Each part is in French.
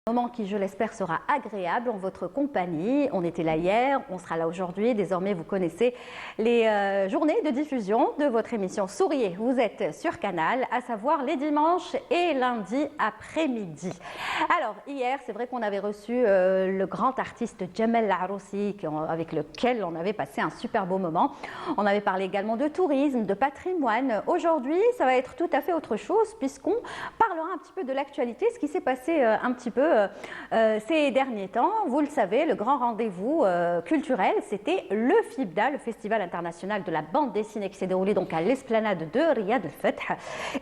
Moment qui, je l'espère, sera agréable en votre compagnie. On était là hier, on sera là aujourd'hui. Désormais, vous connaissez les journées de diffusion de votre émission Souriez. Vous êtes sur Canal, à savoir les dimanches et lundis après-midi. Alors, hier, c'est vrai qu'on avait reçu le grand artiste Jamel Laroussi, avec lequel on avait passé un super beau moment. On avait parlé également de tourisme, de patrimoine. Aujourd'hui, ça va être tout à fait autre chose, puisqu'on parlera un petit peu de l'actualité, ce qui s'est passé un petit peu ces derniers temps. Vous le savez, le grand rendez-vous culturel, c'était le FIBDA, le Festival international de la bande dessinée, qui s'est déroulé donc à l'esplanade de Riyad al-Fath.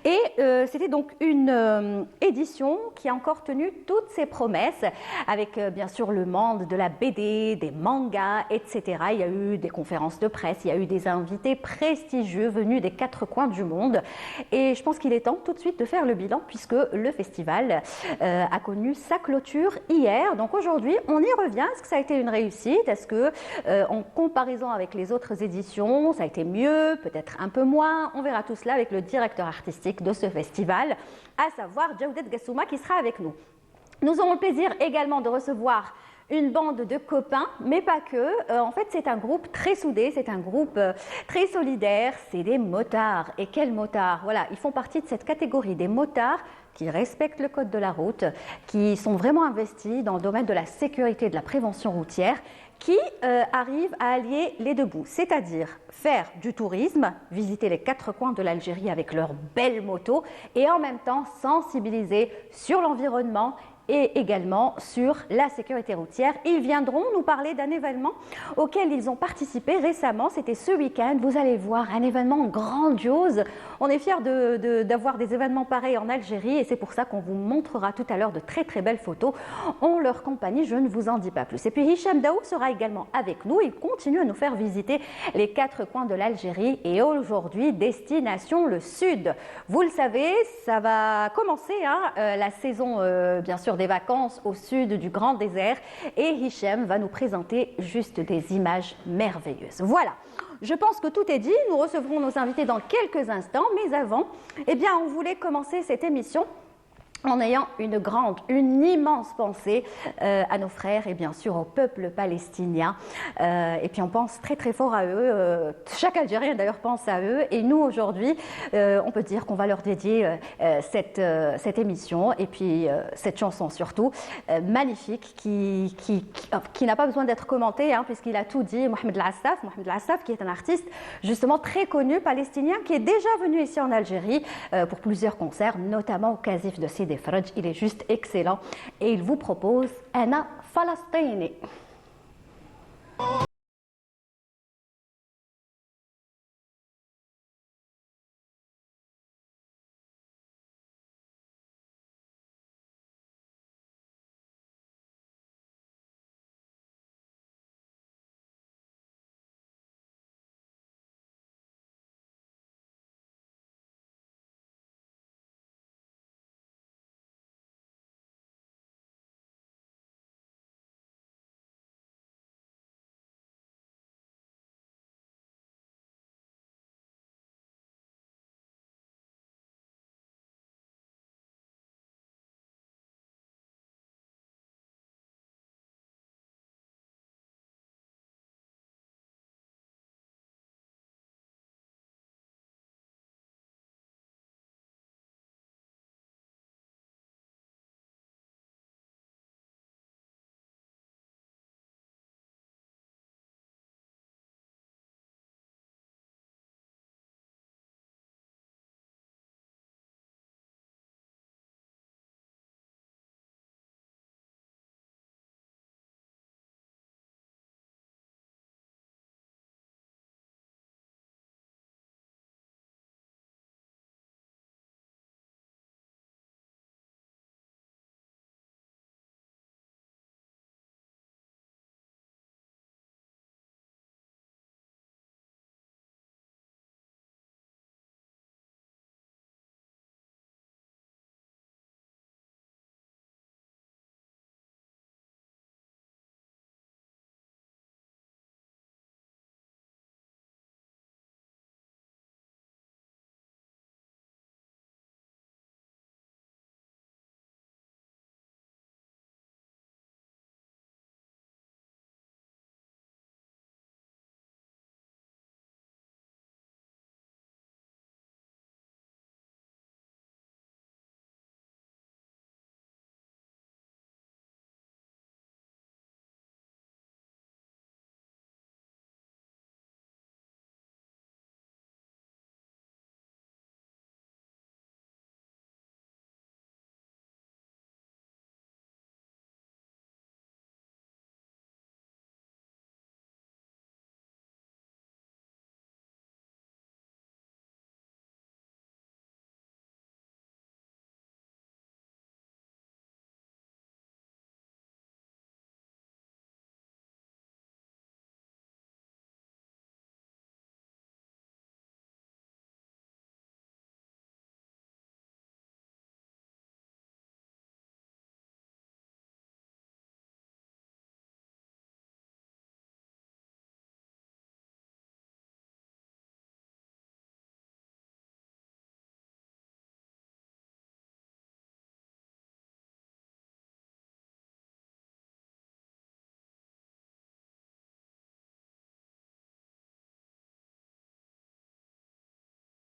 Et c'était donc une édition qui a encore tenu toutes ses promesses, avec bien sûr le monde de la BD, des mangas, etc. Il y a eu des conférences de presse, il y a eu des invités prestigieux venus des quatre coins du monde. Et je pense qu'il est temps tout de suite de faire le bilan, puisque le festival a connu sa clôture hier. Donc aujourd'hui, on y revient. Est-ce que ça a été une réussite? Est-ce que, en comparaison avec les autres éditions, ça a été mieux, peut-être un peu moins? On verra tout cela avec le directeur artistique de ce festival, à savoir Jawdet Gassouma, qui sera avec nous. Nous aurons le plaisir également de recevoir une bande de copains, mais pas que. En fait, c'est un groupe très soudé, c'est un groupe très solidaire. C'est des motards. Et quels motards? Voilà, ils font partie de cette catégorie des motards qui respectent le code de la route, qui sont vraiment investis dans le domaine de la sécurité et de la prévention routière, qui arrivent à allier les deux bouts, c'est-à-dire faire du tourisme, visiter les quatre coins de l'Algérie avec leurs belles motos, et en même temps sensibiliser sur l'environnement et également sur la sécurité routière. Ils viendront nous parler d'un événement auquel ils ont participé récemment. C'était ce week-end. Vous allez voir, un événement grandiose. On est fiers d'avoir des événements pareils en Algérie, et c'est pour ça qu'on vous montrera tout à l'heure de très très belles photos en leur compagnie. Je ne vous en dis pas plus. Et puis Hicham Daou sera également avec nous. Il continue à nous faire visiter les quatre coins de l'Algérie, et aujourd'hui, destination le sud. Vous le savez, ça va commencer la saison bien sûr des vacances au sud du grand désert, et Hichem va nous présenter juste des images merveilleuses. Voilà, je pense que tout est dit. Nous recevrons nos invités dans quelques instants, mais avant, eh bien, on voulait commencer cette émission en ayant une immense pensée à nos frères et bien sûr au peuple palestinien. Et puis on pense très très fort à eux. Chaque Algérien d'ailleurs pense à eux. Et nous aujourd'hui, on peut dire qu'on va leur dédier cette émission et puis cette chanson surtout, magnifique, qui n'a pas besoin d'être commentée, puisqu'il a tout dit. Mohamed Al-Assaf, qui est un artiste justement très connu palestinien, qui est déjà venu ici en Algérie pour plusieurs concerts, notamment au Casif de Sidi Fraj. Il est juste excellent et il vous propose Ana Falastini.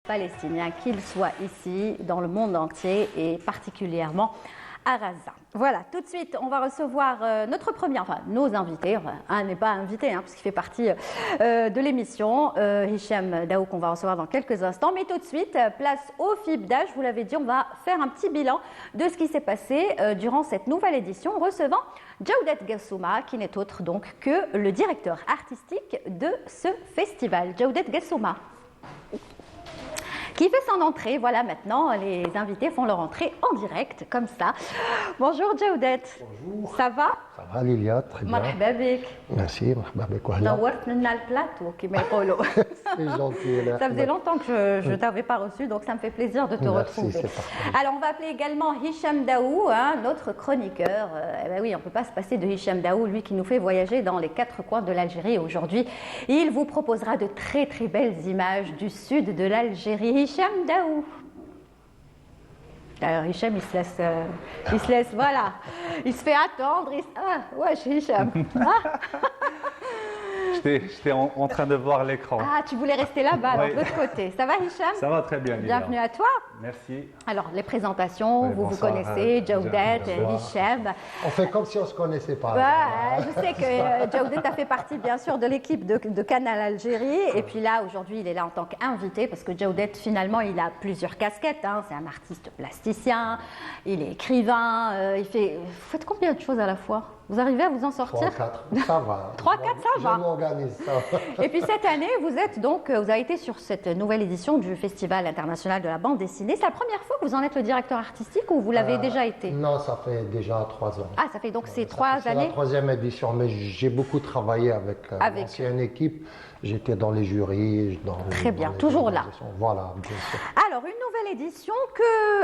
Palestiniens, qu'ils soient ici, dans le monde entier et particulièrement à Gaza. Voilà, tout de suite, on va recevoir notre premier, enfin nos invités. Un n'est pas invité, puisqu'il fait partie de l'émission. Hicham Daou, qu'on va recevoir dans quelques instants. Mais tout de suite, place au FIBDA. Je vous l'avais dit, on va faire un petit bilan de ce qui s'est passé durant cette nouvelle édition, recevant Jawdet Gassouma, qui n'est autre donc que le directeur artistique de ce festival. Jawdet Gassouma, qui fait son entrée. Voilà, maintenant, les invités font leur entrée en direct, comme ça. Bonjour Jawdet. Bonjour. Ça va? Ça va Lilia, très bien. مرحبا بك. Merci, مرحبا بك وهلا. نورت لنا البلاteau, كما يقولوا. C'est gentil. Là. Ça faisait longtemps que je ne t'avais pas reçu, donc ça me fait plaisir de te retrouver. C'est parfait. Alors, on va appeler également Hicham Daou, notre chroniqueur. Eh ben oui, on ne peut pas se passer de Hicham Daou, lui qui nous fait voyager dans les quatre coins de l'Algérie aujourd'hui. Il vous proposera de très très belles images du sud de l'Algérie. Hicham Daou. Alors Hicham, il se laisse, voilà, il se fait attendre. Ah, ouais, chez Hicham. Ah. J'étais en train de voir l'écran. Ah, tu voulais rester là-bas, Oui. de l'autre côté. Ça va, Hicham? Ça va très bien, Lilia. Bienvenue à toi. Merci. Alors, les présentations, Oui, vous bonsoir, connaissez, Jawdet, bonsoir. Hicham. On fait comme si on ne se connaissait pas. Ouais, je sais que Jawdet a fait partie, bien sûr, de l'équipe de Canal Algérie. Et puis là, aujourd'hui, il est là en tant qu'invité parce que Jawdet, finalement, il a plusieurs casquettes. C'est un artiste plasticien, il est écrivain, Vous faites combien de choses à la fois? Vous arrivez à vous en 3, sortir? 4, ça va. 3, 4, ça va. Je m'organise, ça va. Et puis cette année, vous avez été sur cette nouvelle édition du Festival international de la bande dessinée. C'est la première fois que vous en êtes le directeur artistique ou vous l'avez déjà été? Non, ça fait déjà 3 ans. Ah, ça fait donc ces Ça 3 fait- C'est la années? 3e édition, mais j'ai beaucoup travaillé avec l'ancienne équipe. J'étais dans les jurys. Très bien, toujours là. Voilà, bien sûr. Alors, une nouvelle édition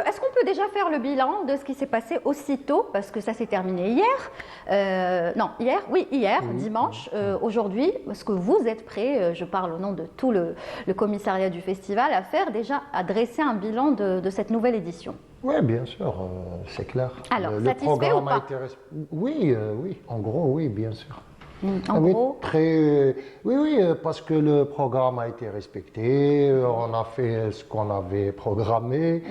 Est-ce qu'on peut déjà faire le bilan de ce qui s'est passé aussitôt? Parce que ça s'est terminé hier. Non, hier, oui, hier, dimanche. Aujourd'hui, est-ce que vous êtes prêts, je parle au nom de tout le commissariat du festival, à dresser un bilan de cette nouvelle édition? Oui, bien sûr, c'est clair. Alors, le satisfait programme ou pas? a été oui, en gros, oui, bien sûr. En Oui, gros, oui, parce que le programme a été respecté, on a fait ce qu'on avait programmé.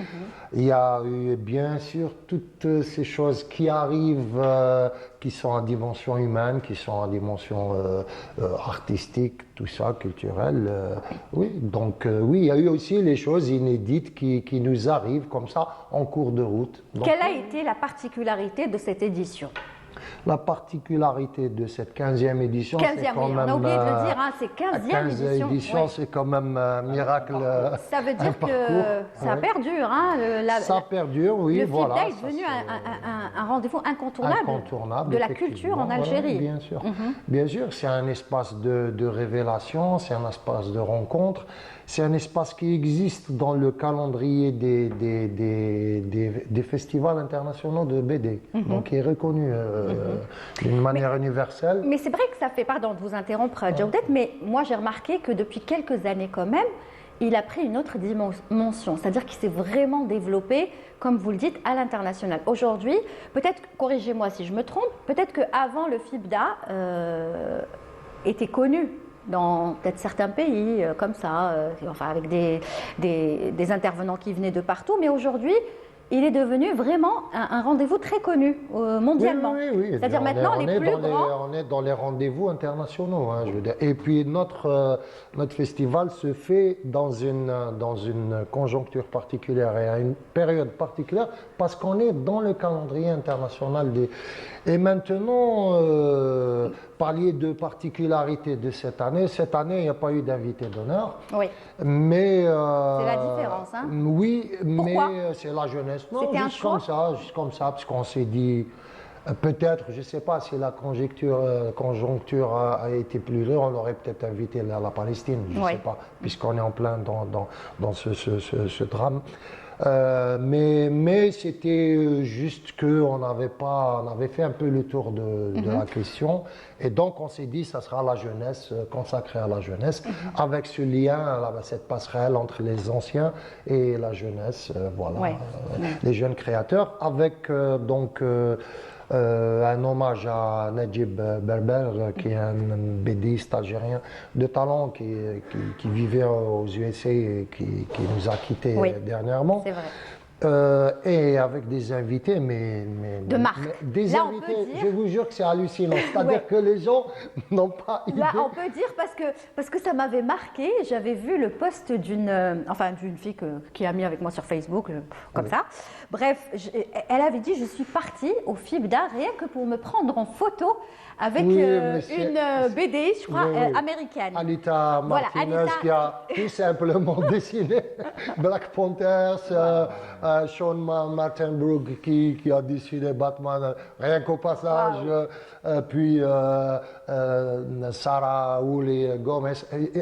Il y a eu bien sûr toutes ces choses qui arrivent, qui sont en dimension humaine, qui sont en dimension artistique, tout ça, culturelle. Oui, donc oui, il y a eu aussi les choses inédites qui nous arrivent comme ça en cours de route. Donc, quelle a été la particularité de cette édition? la particularité de cette 15e édition, 15e, c'est quand oui, même... on a oublié de le dire, c'est 15e édition. Oui. C'est quand même un miracle. Ça veut dire que ça perdure. Ça perdure, oui, le voilà. FIBDA est devenu un rendez-vous incontournable de la culture en Algérie. Bien sûr. Bien sûr, c'est un espace de révélation, c'est un espace de rencontre, c'est un espace qui existe dans le calendrier des festivals internationaux de BD, donc qui est reconnu d'une manière universelle. Mais c'est vrai que ça fait, pardon de vous interrompre, Jawdet, mais moi j'ai remarqué que depuis quelques années quand même, il a pris une autre dimension, c'est-à-dire qu'il s'est vraiment développé, comme vous le dites, à l'international. Aujourd'hui, peut-être, corrigez-moi si je me trompe, peut-être qu'avant le FIBDA était connu dans peut-être certains pays, comme ça, enfin avec des intervenants qui venaient de partout, mais aujourd'hui, il est devenu vraiment un rendez-vous très connu mondialement. Oui. C'est-à-dire maintenant, les plus grands... On est dans les rendez-vous internationaux, je veux dire. Et puis notre festival se fait dans une conjoncture particulière et à une période particulière parce qu'on est dans le calendrier international. Et maintenant, parlier de particularité de cette année, il n'y a pas eu d'invité d'honneur. Oui. Mais... c'est la différence, hein? Oui, pourquoi? Mais c'est la jeunesse. Non, c'était juste comme ça, parce qu'on s'est dit, peut-être, je ne sais pas si la conjoncture a été plus dure, on aurait peut-être invité la Palestine, je ne sais pas, puisqu'on est en plein dans ce drame. Mais c'était juste qu'on avait fait un peu le tour de la question, et donc on s'est dit ça sera la jeunesse, consacrée à la jeunesse, avec ce lien, cette passerelle entre les anciens et la jeunesse, voilà, les jeunes créateurs, avec un hommage à Najib Berber, qui est un BDiste algérien de talent qui vivait aux USA et qui nous a quittés dernièrement. C'est vrai. Et avec des invités, de marque. Des là, invités, on peut dire... je vous jure que c'est hallucinant. C'est-à-dire que les gens n'ont pas idée. Là, on peut dire parce que ça m'avait marqué. J'avais vu le post d'une fille qui a mis avec moi sur Facebook, comme ça. Bref, elle avait dit je suis partie au FIBDA rien que pour me prendre en photo avec une BD, je crois, américaine. Anita Martinez qui a tout simplement dessiné Black Panthers, Sean Martin Brooke qui a dessiné Batman, rien qu'au passage, puis Sarah Woolley Gomez,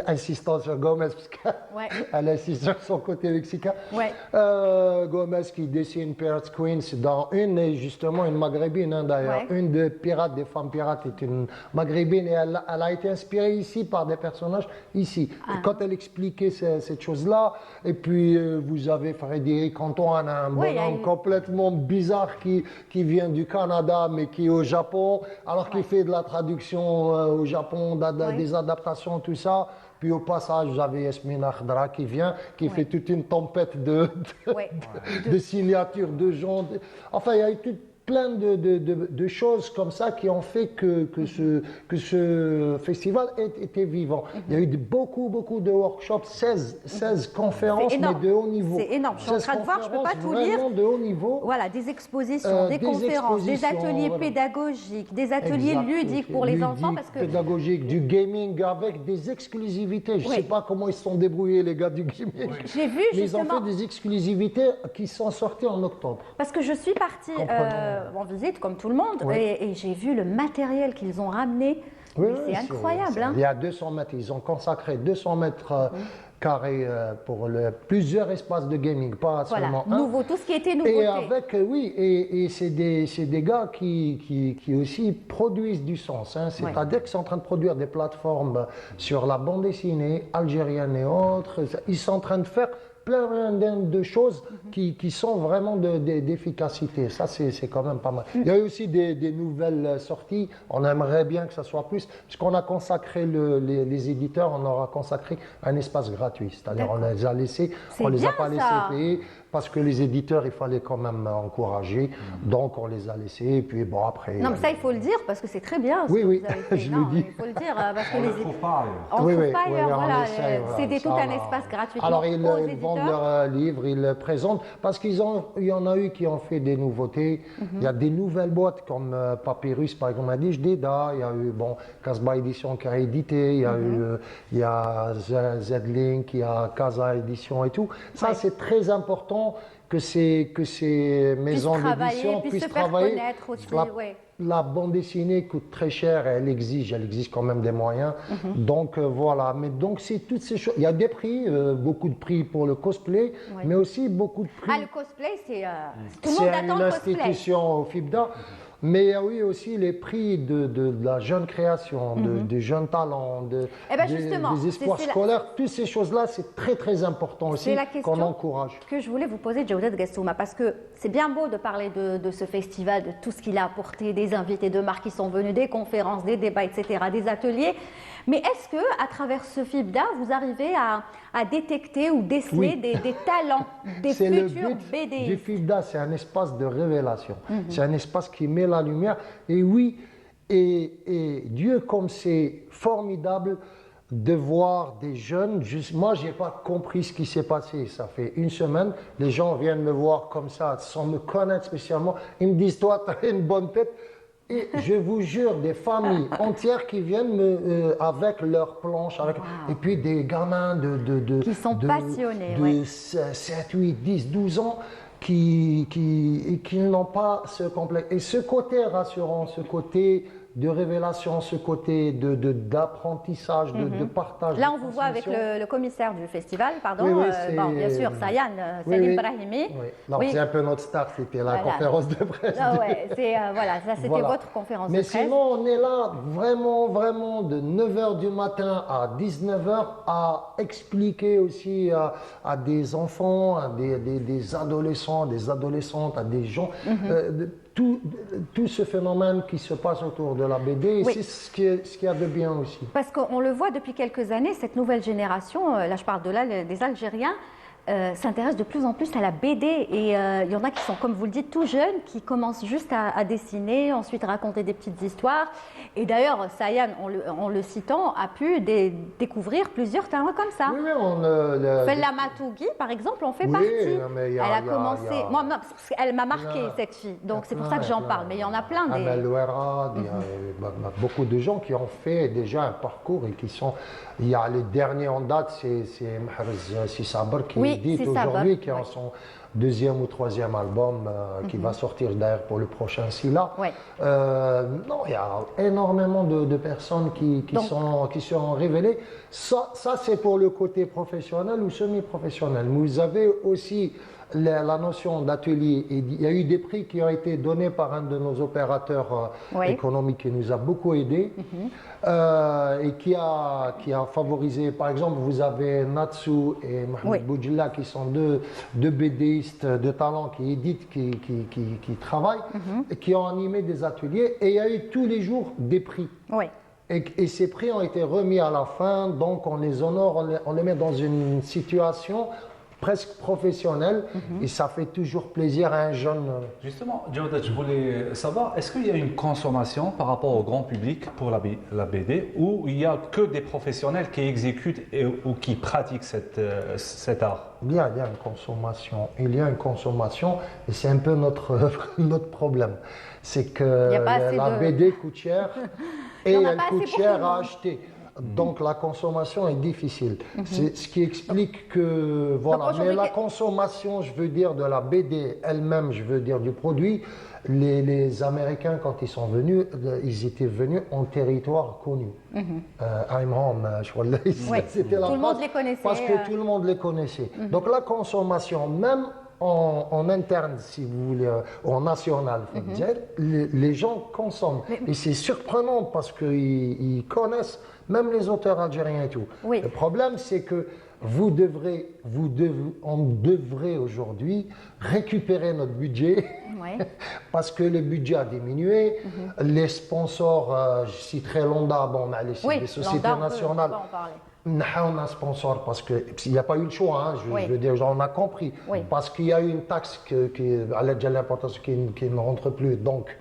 insistant sur Gomez parce qu'elle insiste sur son côté mexicain. Gomez qui dessine Pirates Queens, dans justement une maghrébine d'ailleurs, une des pirates, des femmes pirates est une maghrébine et elle a été inspirée ici par des personnages ici. Et quand elle expliquait cette chose-là, et puis vous avez Frédéric Antoine, un bonhomme complètement bizarre qui vient du Canada mais qui est au Japon, alors qu'il fait de la traduction au Japon, des adaptations, tout ça. Puis au passage, j'avais Yasmina Khadra qui vient, qui fait toute une tempête de signatures de gens. Enfin, il y a eu plein de choses comme ça qui ont fait que ce festival était vivant. Il y a eu beaucoup de workshops, 16 conférences, mais de haut niveau. C'est énorme. Je suis en train de voir, je ne peux pas tout lire. De haut niveau. Voilà, des expositions, des conférences, des ateliers pédagogiques, des ateliers ludiques pour les enfants. Pédagogiques, du gaming avec des exclusivités. Je ne sais pas comment ils se sont débrouillés, les gars du gaming. J'ai vu justement. Ils ont fait des exclusivités qui sont sorties en octobre. Parce que je suis partie en visite, comme tout le monde, et j'ai vu le matériel qu'ils ont ramené. C'est incroyable. Il y a 200 mètres. Ils ont consacré 200 mètres carrés pour plusieurs espaces de gaming, pas seulement un. Nouveau, tout ce qui était nouveauté. Et c'est des gars qui aussi produisent du sens. C'est-à-dire qu'ils sont en train de produire des plateformes sur la bande dessinée algérienne et autres. Ils sont en train de faire plein de choses qui sont vraiment d'efficacité. Ça, c'est quand même pas mal. Il y a eu aussi des nouvelles sorties. On aimerait bien que ça soit plus, puisqu'on a consacré, les éditeurs, on leur a consacré un espace gratuit. C'est-à-dire, on les a laissés, on les a pas laissés payer, parce que les éditeurs, il fallait quand même encourager. Donc, on les a laissés, et puis bon, après... Non, mais ça, il faut le dire, parce que c'est très bien ce que vous avez fait. Je le dis. Il faut le dire, parce que on ne le trouve pas ailleurs. On ne trouve pas ailleurs, voilà. C'est tout un espace gratuit. Alors, ils vendent leurs livres, ils le présentent, parce qu'il y en a eu qui ont fait des nouveautés. Il y a des nouvelles boîtes, comme Papyrus, par exemple, Dida. Il y a eu, Casbah Édition qui a édité. Il y a Z-Link, il y a Casa Édition et tout. Ça, c'est très important que ces maisons d'édition puissent travailler. La bande dessinée coûte très cher et elle exige quand même des moyens. Donc voilà, mais donc c'est toutes ces choses. Il y a des prix, beaucoup de prix pour le cosplay, mais aussi beaucoup de prix. Ah, le cosplay, c'est tout le monde attend le cosplay. C'est une institution au FIBDA. Mais il y a aussi les prix de la jeune création, des jeunes talents, des espoirs scolaires. Toutes ces choses-là, c'est très très important aussi qu'on encourage. Que je voulais vous poser, Djaoudet Gassouma, parce que c'est bien beau de parler de ce festival, de tout ce qu'il a apporté, des invités de marque qui sont venus, des conférences, des débats, etc., des ateliers. Mais est-ce que, à travers ce FIBDA, vous arrivez à détecter ou déceler des talents, des futurs BD? C'est le but du FIBDA, c'est un espace de révélation. C'est un espace qui met la lumière. Et et Dieu, comme c'est formidable de voir des jeunes. Moi, je n'ai pas compris ce qui s'est passé. Ça fait une semaine, les gens viennent me voir comme ça, sans me connaître spécialement. Ils me disent, toi, tu as une bonne tête. Et je vous jure, des familles entières qui viennent avec leurs planches, et puis des gamins qui sont passionnés, de 7, 8, 10, 12 ans qui n'ont pas ce complexe. Et ce côté rassurant, ce côté de révélation, ce côté d'apprentissage, de partage. Là, on vous voit avec le commissaire du festival, pardon, bien sûr, Sayan, Salim Brahimi. C'est un peu notre star, c'était la conférence de presse. Ça c'était votre conférence de presse. Mais sinon, on est là vraiment de 9h du matin à 19h à expliquer aussi à des enfants, à des adolescents, des adolescentes, à des gens, tout ce phénomène qui se passe autour de la BD, Oui. c'est ce qu'il y a de bien aussi. Parce qu'on le voit depuis quelques années, cette nouvelle génération, là je parle des Algériens, s'intéresse de plus en plus à la BD et il y en a qui sont, comme vous le dites, tout jeunes, qui commencent juste à dessiner, ensuite raconter des petites histoires. Et d'ailleurs, Sayan, en le citant, a pu découvrir plusieurs talents comme ça. Oui, Fella Matougui, par exemple, en fait Oui, partie. mais Elle a commencé. Moi, parce qu'elle m'a marqué, cette fille. Donc c'est pour ça que j'en parle. Mais il y en a plein des. Amel Ouerad, il y a beaucoup de gens qui ont fait déjà un parcours et qui sont. Il y a les derniers en date, c'est Mahrez Sissaber qui édite aujourd'hui, qui est en son deuxième ou troisième album qui va sortir d'ailleurs pour le prochain Silla. Ouais. Non, il y a énormément de personnes qui sont révélées. Ça c'est pour le côté professionnel ou semi-professionnel. Vous avez aussi la notion d'atelier. Il y a eu des prix qui ont été donnés par un de nos opérateurs économiques qui nous a beaucoup aidés et qui a favorisé, par exemple, vous avez Natsu et Mohamed Boudjilla qui sont deux BDistes de talent qui éditent, qui travaillent et qui ont animé des ateliers et il y a eu tous les jours des prix. Oui. Et ces prix ont été remis à la fin, donc on les honore, on les met dans une situation presque professionnelle et ça fait toujours plaisir à un jeune. Justement, Djaoudat, je voulais savoir, est-ce qu'il y a une consommation par rapport au grand public pour la BD ou il n'y a que des professionnels qui exécutent ou qui pratiquent cet art? Il y a une consommation, et c'est un peu notre problème. C'est que la BD coûte cher et elle coûte cher à acheter. Donc la consommation est difficile. C'est ce qui explique que voilà. Mais la consommation, je veux dire de la BD elle-même, je veux dire du produit. Les Américains, quand ils sont venus, ils étaient venus en territoire connu. I'm home, c'était la tout le monde les connaissait. Parce que tout le monde les connaissait. Donc la consommation, même en interne, si vous voulez, en national, les gens consomment. Et c'est surprenant parce qu'ils connaissent même les auteurs algériens et tout. Oui. Le problème, c'est que on devrait aujourd'hui récupérer notre budget parce que le budget a diminué. Les sponsors, je citerai Londa, les sociétés nationales. On a un sponsor parce qu'il n'y a pas eu le choix, je veux dire, on a compris. Parce qu'il y a eu une taxe à l'aide de l'importation qui ne rentre plus. Donc,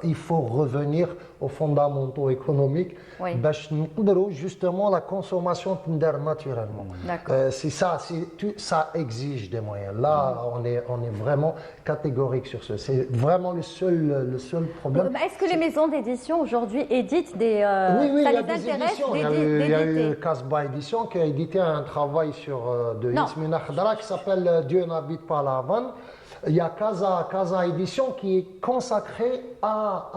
il faut revenir aux fondamentaux économiques. Justement, la consommation naturellement. C'est ça, ça exige des moyens. Là, on est vraiment catégorique sur ce. C'est vraiment le seul problème. Est-ce que les maisons d'édition aujourd'hui éditent des. Oui, il y a des éditions. Il y a eu Casbah Édition qui a édité un travail de Yasmina Khadra qui s'appelle Dieu n'habite pas la Havane. Il y a Casa Édition qui est consacrée à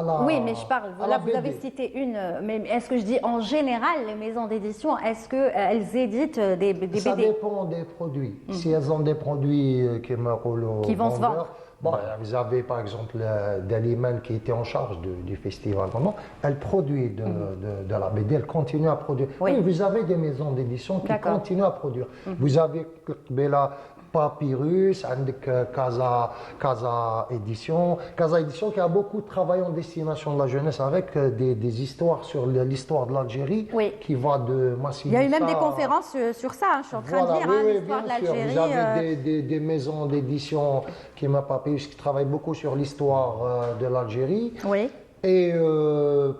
la. Oui, mais je parle. Là, vous avez cité une. Mais est-ce que je dis en général, les maisons d'édition, est-ce qu'elles éditent des BD? Ça dépend des produits. Si elles ont des produits qui vont se vendre. Vous avez par exemple Daliman qui était en charge du festival. Elle produit de la BD, elle continue à produire. Oui, vous avez des maisons d'édition qui continuent à produire. Vous avez Bella Papyrus, Casa Édition qui a beaucoup travaillé en destination de la jeunesse avec des histoires sur l'histoire de l'Algérie qui va de Massi. Il y a eu même des conférences sur ça, je suis en train de lire l'histoire de l'Algérie. Vous avez des maisons d'édition qui travaillent beaucoup sur l'histoire de l'Algérie. Oui. Et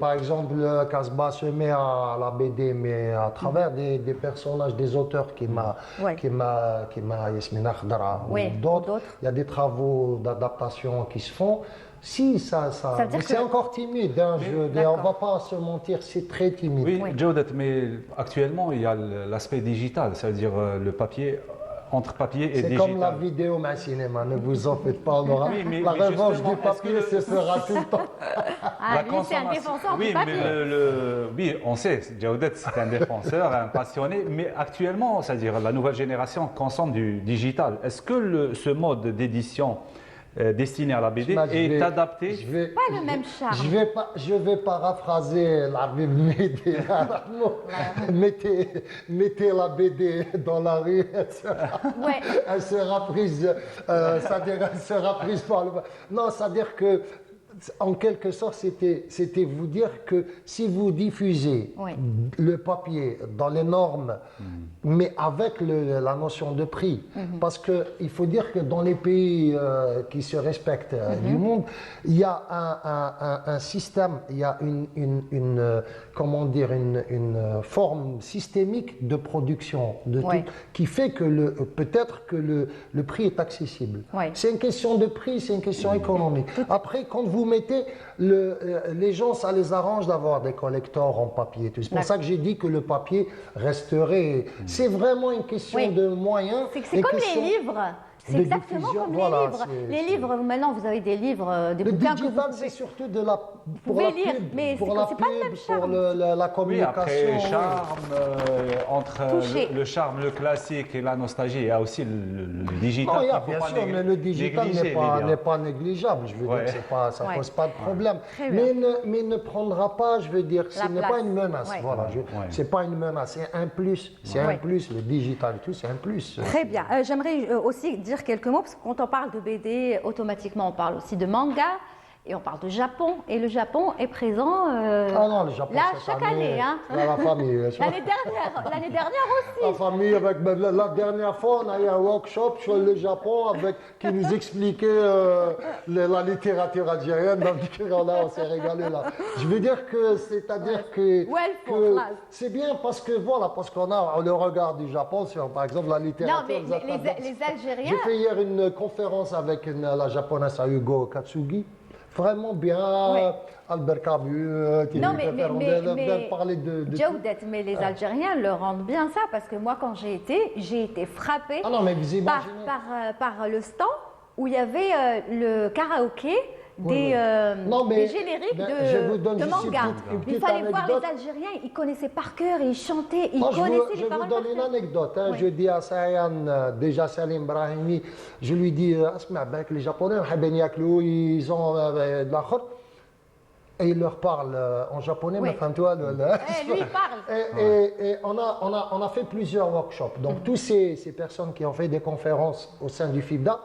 par exemple, Casbah se met à la BD, mais à travers des personnages, des auteurs qui m'a Yasmina Khadra ou d'autres. Il y a des travaux d'adaptation qui se font. Si, c'est encore timide. On ne va pas se mentir, c'est très timide. Oui, Djaoudat, mais actuellement, il y a l'aspect digital, c'est-à-dire le papier. Entre papier et digital. C'est comme la vidéo, mais cinéma, ne vous en faites pas, on aura la revanche du papier, ce sera tout le temps. Lui, c'est un défenseur du papier. Oui, on sait, Djaoudat, c'est un défenseur, un passionné, mais actuellement, c'est-à-dire la nouvelle génération consomme du digital. Est-ce que ce mode d'édition destiné à la BD Là, je est vais- adapté. je vais- Pas le même charme. Je vais paraphraser l'Habib Mehdi. Mettez la BD dans la rue, Ouais. elle sera prise, c'est-à-dire elle sera prise par le... Non, c'est-à-dire que, en quelque sorte, c'était vous dire que si vous diffusez Oui. le papier dans les normes, mais avec la notion de prix, parce qu'il faut dire que dans les pays qui se respectent du monde, il y a un système, il y a comment dire, une forme systémique de production de Oui. tout, qui fait que peut-être que le prix est accessible. Oui. C'est une question de prix, c'est une question économique. Après, quand vous mettez, les gens, ça les arrange d'avoir des collecteurs en papier. C'est pour ça que j'ai dit que le papier resterait. C'est vraiment une question Oui. de moyens. C'est une comme question les livres. C'est de exactement diffusion. comme Voilà, les livres. c'est- Les c'est- livres, maintenant, vous avez des livres, des Le bouquins que vous digital, pouvez... c'est surtout de la, pour pouvez la lire, pub, mais pour c'est- la c'est pas le même pub, pour charme. la Oui, communication. après, oui. charme, entre Toucher. le charme, le classique et la nostalgie, il y a aussi le digital. Non, il y a, qu'il faut bien pas sûr, mais le digital négliger, n'est Lilia. pas négligeable. Je veux Ouais. dire, ça ne Ouais. pose pas de problème. Très bien. Mais ne prendra pas, je veux dire, ce La n'est place. pas une menace. Ouais. Voilà, c'est pas une menace, c'est un plus. C'est Ouais. un plus. Le digital et tout, c'est un plus. Très bien. J'aimerais aussi dire quelques mots, parce que quand on parle de BD, automatiquement, on parle aussi de manga. Et on parle de Japon. Et le Japon est présent Ah non, le Japon, là cette chaque année. Hein. Là, la famille. L'année dernière aussi. La famille, la dernière fois, on a eu un workshop sur le Japon qui nous expliquait la littérature algérienne. Donc, là, on s'est régalé là. Je veux dire que, c'est-à-dire que, c'est bien parce que, voilà, parce qu'on a le regard du Japon sur, par exemple, la littérature. Non, mais les Algériens... J'ai fait hier une conférence avec la japonaise à Hugo Katsugi. Vraiment bien, Ouais. Albert Camus, Non, mais parler de Jawdet, mais les Algériens le rendent bien ça, parce que moi, quand j'ai été frappée Ah non, mais vous par, imaginez. par le stand où il y avait le karaoké des Non, mais- génériques je vous donne de juste manga. une Il petite fallait voir anecdote. les Algériens, ils connaissaient par cœur, ils chantaient, ils Moi, connaissaient je les vous paroles donne par une cœur. anecdote. Hein. Oui. Je dis à Sayan, déjà Salim Brahimi, je lui dis, Asma, ben, que les Japonais, ils ont de la khot. Et il leur parle en japonais, Oui. mais enfin, toi, Lui, il parle. Et on a fait plusieurs workshops. Donc, tous ces personnes qui ont fait des conférences au sein du FIBDA,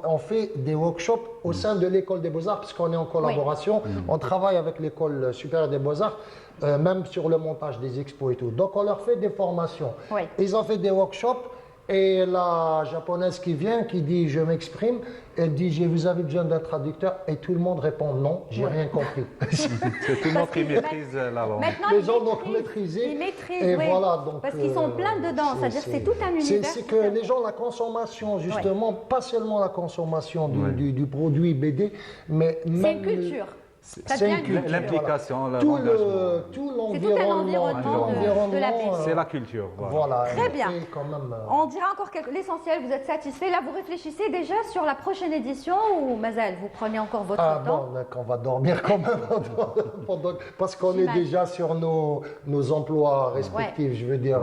ont fait des workshops au sein de l'école des Beaux-Arts, puisqu'on est en collaboration. On travaille avec l'école supérieure des Beaux-Arts, même sur le montage des expos et tout. Donc, on leur fait des formations. Oui. Ils ont fait des workshops. Et la japonaise qui vient, qui dit je m'exprime, elle dit vous avez besoin d'un traducteur et tout le monde répond non, j'ai rien compris. C'est tout le monde qui maîtrise la langue. Maintenant, Les ils gens donc maîtrisent, maîtriser. Ils maîtrisent, Et oui. voilà, donc, Parce qu'ils sont pleins dedans, c'est-à-dire c'est tout un univers. C'est que les gens, la consommation, justement, pas seulement la consommation du produit BD, mais C'est même. une culture. Ça C'est devient une une culture. culture. L'implication, Tout l'engagement. tout C'est tout un environnement de la BD. C'est la culture. Voilà. Très et bien. quand même, On dira encore l'essentiel, vous êtes satisfait. Là, vous réfléchissez déjà sur la prochaine édition ou Mazel, vous prenez encore votre Ah temps? bon, on va dormir quand même parce qu'on est J'imagine. déjà sur nos emplois respectifs. Ouais. Je veux dire,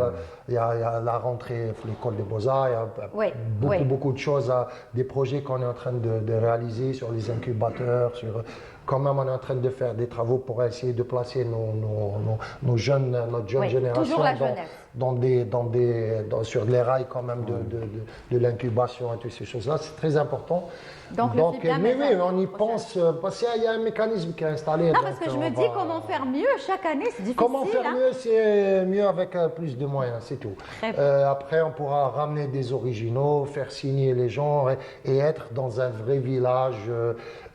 il y a la rentrée à l'école des Beaux-Arts, il y a Ouais, beaucoup, ouais. beaucoup de choses, des projets qu'on est en train de réaliser sur les incubateurs, quand même on est en train de faire des travaux pour essayer de placer notre jeune Oui, génération toujours la jeunesse. sur les rails quand même de l'incubation et toutes ces choses-là. C'est très important. Donc, le FIBDA, mais mais oui, ça, on y prochaine. pense, parce qu'il y a un mécanisme qui est installé. Non, donc parce que je on me dis va- comment faire mieux chaque année, c'est difficile. Comment faire hein. mieux, c'est mieux avec plus de moyens, c'est tout. Très bien. Après, on pourra ramener des originaux, faire signer les gens et être dans un vrai village.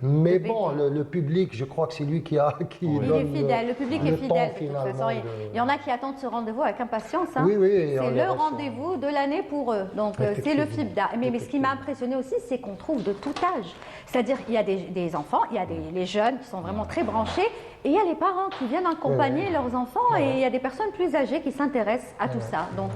Mais bon, le public, je crois que c'est lui qui Il donne est fidèle, le public est le fidèle. temps, De toute finalement, façon, il y en a qui attendent ce rendez-vous avec impatience. Hein. Oui, oui, et on C'est les le reçoit. rendez-vous de l'année pour eux. Donc, c'est le FIBDA. Mais ce qui m'a impressionné aussi, c'est qu'on trouve de tout âge. C'est-à-dire qu'il y a des enfants, il y a les jeunes qui sont vraiment très branchés, et il y a les parents qui viennent accompagner leurs enfants, et il y a des personnes plus âgées qui s'intéressent à tout ça. Donc,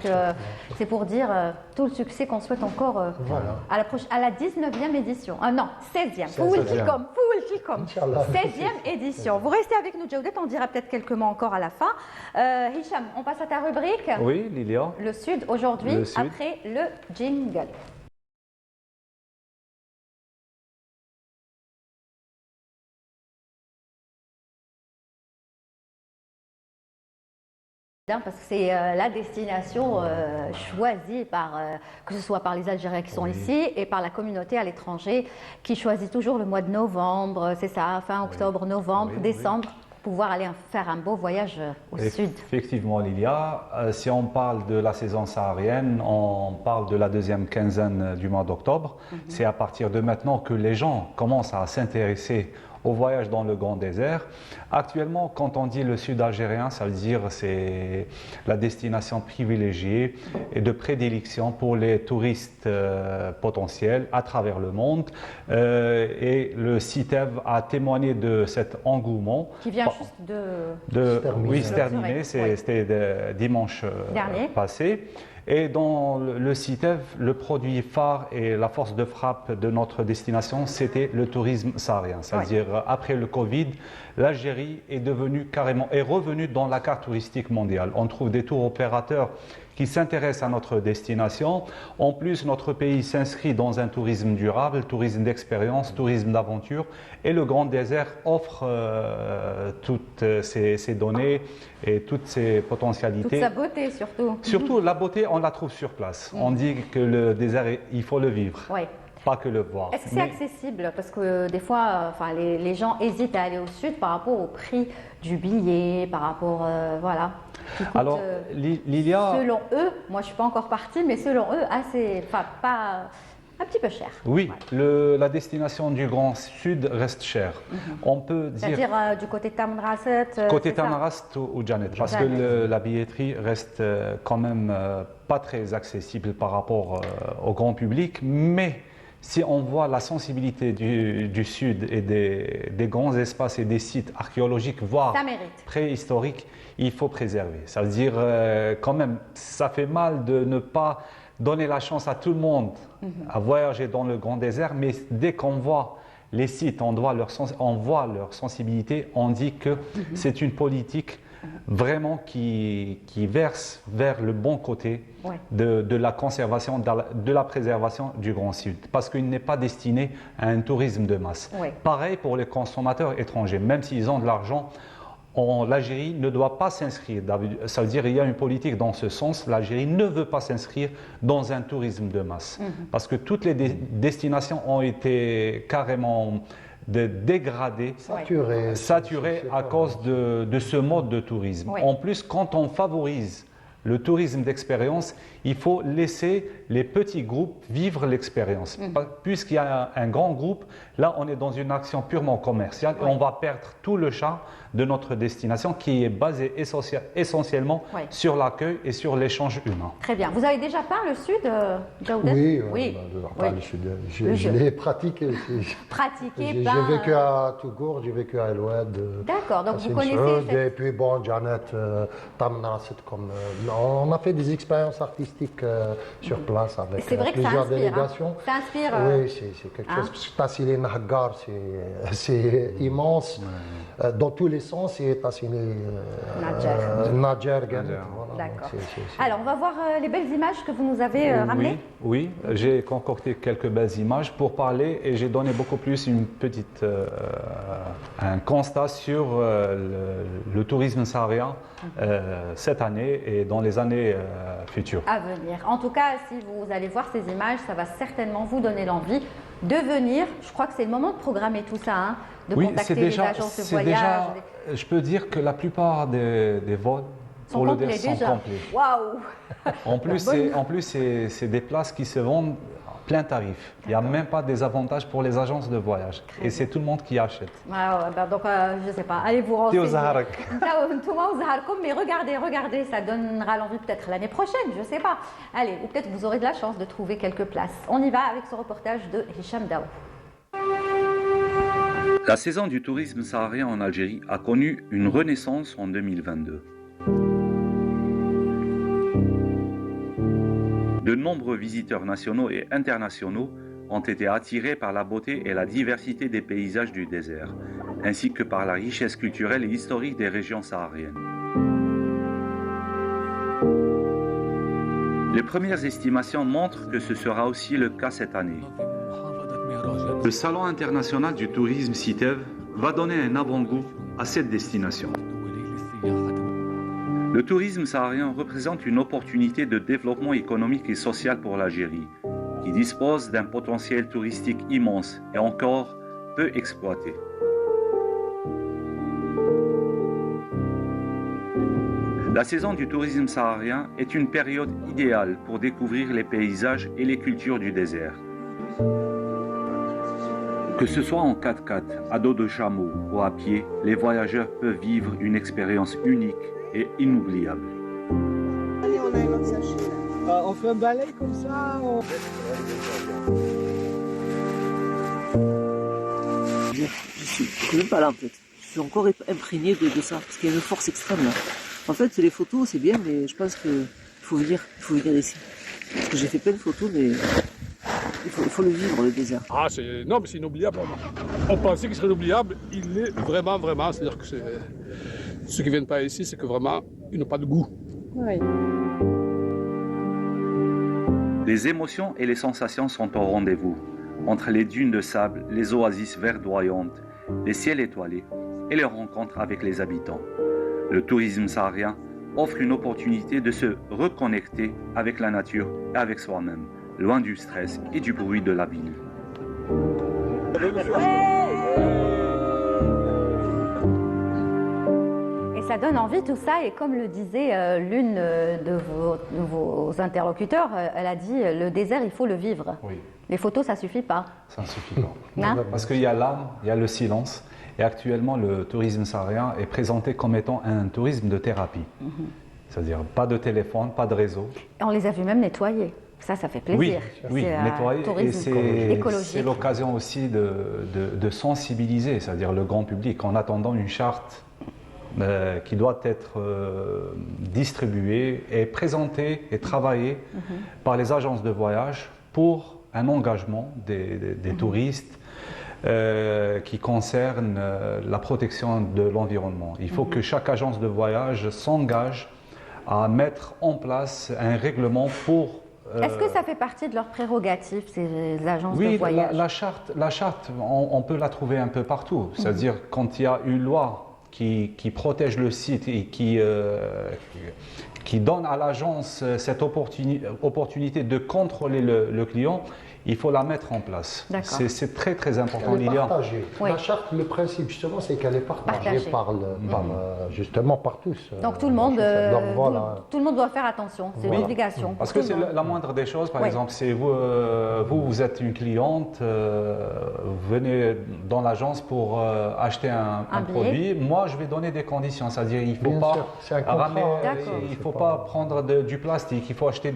c'est pour dire tout le succès qu'on souhaite encore à la 19e édition. Non, 16e. Foul qui comme. Inch'Allah. 16e édition. Vous restez avec nous, Jawdet, on dira peut-être quelques mots encore à la fin. Hicham, on passe à ta rubrique. Oui, Lilia. Le Sud aujourd'hui, Le Sud. après le jingle. Parce que c'est la destination choisie que ce soit par les Algériens qui sont ici et par la communauté à l'étranger qui choisit toujours le mois de novembre, c'est ça, fin octobre, novembre, décembre, pour pouvoir aller faire un beau voyage au sud. Effectivement, Lilia, si on parle de la saison saharienne, on parle de la deuxième quinzaine du mois d'octobre. C'est à partir de maintenant que les gens commencent à s'intéresser au voyage dans le grand désert. Actuellement, quand on dit le sud algérien, ça veut dire c'est la destination privilégiée et de prédilection pour les touristes potentiels à travers le monde. Et le CITEV a témoigné de cet engouement. Qui vient juste de se terminer. C'était dimanche passé. Et dans le CITEV, le produit phare et la force de frappe de notre destination, c'était le tourisme saharien. C'est-à-dire, après le Covid, l'Algérie est revenue dans la carte touristique mondiale. On trouve des tours opérateurs qui s'intéressent à notre destination. En plus, notre pays s'inscrit dans un tourisme durable, tourisme d'expérience, tourisme d'aventure. Et le Grand Désert offre toutes ces données et toutes ces potentialités. Toute sa beauté surtout. Surtout la beauté, on la trouve sur place. On dit que le désert, il faut le vivre. Oui. Pas que le voir. Est-ce que c'est accessible? Parce que des fois, les gens hésitent à aller au sud par rapport au prix du billet, par rapport, voilà. Coûte, alors, Lilia... Selon eux, moi je ne suis pas encore partie, mais selon eux, un petit peu cher. Oui, la destination du Grand Sud reste chère. On peut dire... C'est-à-dire du côté de Tamanrasset. Côté Tamanrasset ou Janet, parce que la billetterie reste quand même pas très accessible par rapport au grand public, mais si on voit la sensibilité du Sud et des grands espaces et des sites archéologiques, voire préhistoriques, il faut préserver. Ça veut dire quand même, ça fait mal de ne pas donner la chance à tout le monde à voyager dans le grand désert, mais dès qu'on voit les sites, on voit leur sensibilité, on dit que c'est une politique vraiment qui verse vers le bon côté de la conservation, de la préservation du Grand Sud, parce qu'il n'est pas destiné à un tourisme de masse. Pareil pour les consommateurs étrangers, même s'ils ont de l'argent, l'Algérie ne doit pas s'inscrire. Ça veut dire qu'il y a une politique dans ce sens. L'Algérie ne veut pas s'inscrire dans un tourisme de masse, parce que toutes les destinations ont été carrément dégradées, saturées à cause de ce mode de tourisme. En plus, quand on favorise le tourisme d'expérience, il faut laisser les petits groupes vivre l'expérience. Puisqu'il y a un grand groupe, là on est dans une action purement commerciale et on va perdre tout le charme de notre destination qui est basée essentiellement sur l'accueil et sur l'échange humain. Très bien. Vous avez déjà peint le Sud, Jaoudet? Oui. Le Sud. Je l'ai pratiqué. Pratiqué, peint. J'ai vécu à Tougour, j'ai vécu à El Oued. D'accord, donc vous connaissez cette... Et puis bon, Janet, Tamanrasset, on a fait des expériences artistiques sur place avec plusieurs délégations. Ça inspire. Oui, c'est quelque chose. Tassili Nahgar, c'est immense dans tous les sens. Et Tassili Nadjer. D'accord. Alors, on va voir les belles images que vous nous avez ramenées. Oui, j'ai concocté quelques belles images pour parler et j'ai donné beaucoup plus un constat sur le tourisme saharien cette année et dans les années futures. À venir. En tout cas, si vous allez voir ces images, ça va certainement vous donner l'envie de venir. Je crois que c'est le moment de programmer tout ça, de contacter les agences de voyage. Je peux dire que la plupart des vols sont complets déjà. Waouh! En plus, c'est des places qui se vendent plein tarif. Il n'y a même pas des avantages pour les agences de voyage. Et c'est tout le monde qui achète. Donc, je ne sais pas, allez vous renseigner. Mais regardez, ça donnera l'envie peut-être l'année prochaine, je ne sais pas. Allez, ou peut-être vous aurez de la chance de trouver quelques places. On y va avec ce reportage de Hicham Daou. La saison du tourisme saharien en Algérie a connu une renaissance en 2022. De nombreux visiteurs nationaux et internationaux ont été attirés par la beauté et la diversité des paysages du désert, ainsi que par la richesse culturelle et historique des régions sahariennes. Les premières estimations montrent que ce sera aussi le cas cette année. Le Salon international du tourisme CITEV va donner un avant-goût à cette destination. Le Le tourisme saharien représente une opportunité de développement économique et social pour l'Algérie, qui dispose d'un potentiel touristique immense et encore peu exploité. La saison du tourisme saharien est une période idéale pour découvrir les paysages et les cultures du désert. Que ce soit en 4x4, à dos de chameau ou à pied, les voyageurs peuvent vivre une expérience unique et inoubliable. Allez, on a un autre sachet. On fait un balai comme ça. Je suis même pas là en fait. Je suis encore imprégné de ça, parce qu'il y a une force extrême là. En fait, les photos, c'est bien, mais je pense qu'il faut venir ici. Parce que j'ai fait plein de photos, mais il faut le vivre, le désert. Ah, non, mais c'est inoubliable. On pensait qu'il serait inoubliable. Il l'est vraiment, vraiment. C'est-à-dire que ceux qui ne viennent pas ici, c'est que vraiment, ils n'ont pas de goût. Oui. Les émotions et les sensations sont au rendez-vous. Entre les dunes de sable, les oasis verdoyantes, les ciels étoilés et les rencontres avec les habitants. Le tourisme saharien offre une opportunité de se reconnecter avec la nature et avec soi-même, loin du stress et du bruit de la ville. Et ça donne envie tout ça, et comme le disait l'une de vos interlocuteurs, elle a dit le désert, il faut le vivre. Oui, Les photos, ça suffit pas. ça ne suffit pas. Hein? Parce qu'il y a l'âme, il y a le silence. Et actuellement, le tourisme saharien est présenté comme étant un tourisme de thérapie. C'est-à-dire pas de téléphone, pas de réseau. On les a vus même nettoyer. Ça fait plaisir. Oui, C'est un nettoyer. Et tourisme écologique. c'est l'occasion aussi de sensibiliser, c'est-à-dire le grand public, en attendant une charte qui doit être distribuée et présentée et travaillée par les agences de voyage pour un engagement des touristes qui concerne la protection de l'environnement. Il faut que chaque agence de voyage s'engage à mettre en place un règlement pour... Est-ce que ça fait partie de leurs prérogatives, ces agences de Oui, voyage? la charte on peut la trouver un peu partout. C'est-à-dire quand il y a une loi qui protège le site et qui donne à l'agence cette opportunité de contrôler le client, il faut la mettre en place. C'est très très important. Elle est partagée. Oui. La charte, le principe justement, c'est qu'elle est partagée justement par tous. Donc tout le monde, Donc, voilà. tout le monde doit faire attention, c'est une obligation. Parce que c'est la moindre des choses, par exemple, c'est vous êtes une cliente, vous venez dans l'agence pour acheter un produit. Moi, je vais donner des conditions, c'est-à-dire il ne faut pas prendre du plastique, il faut acheter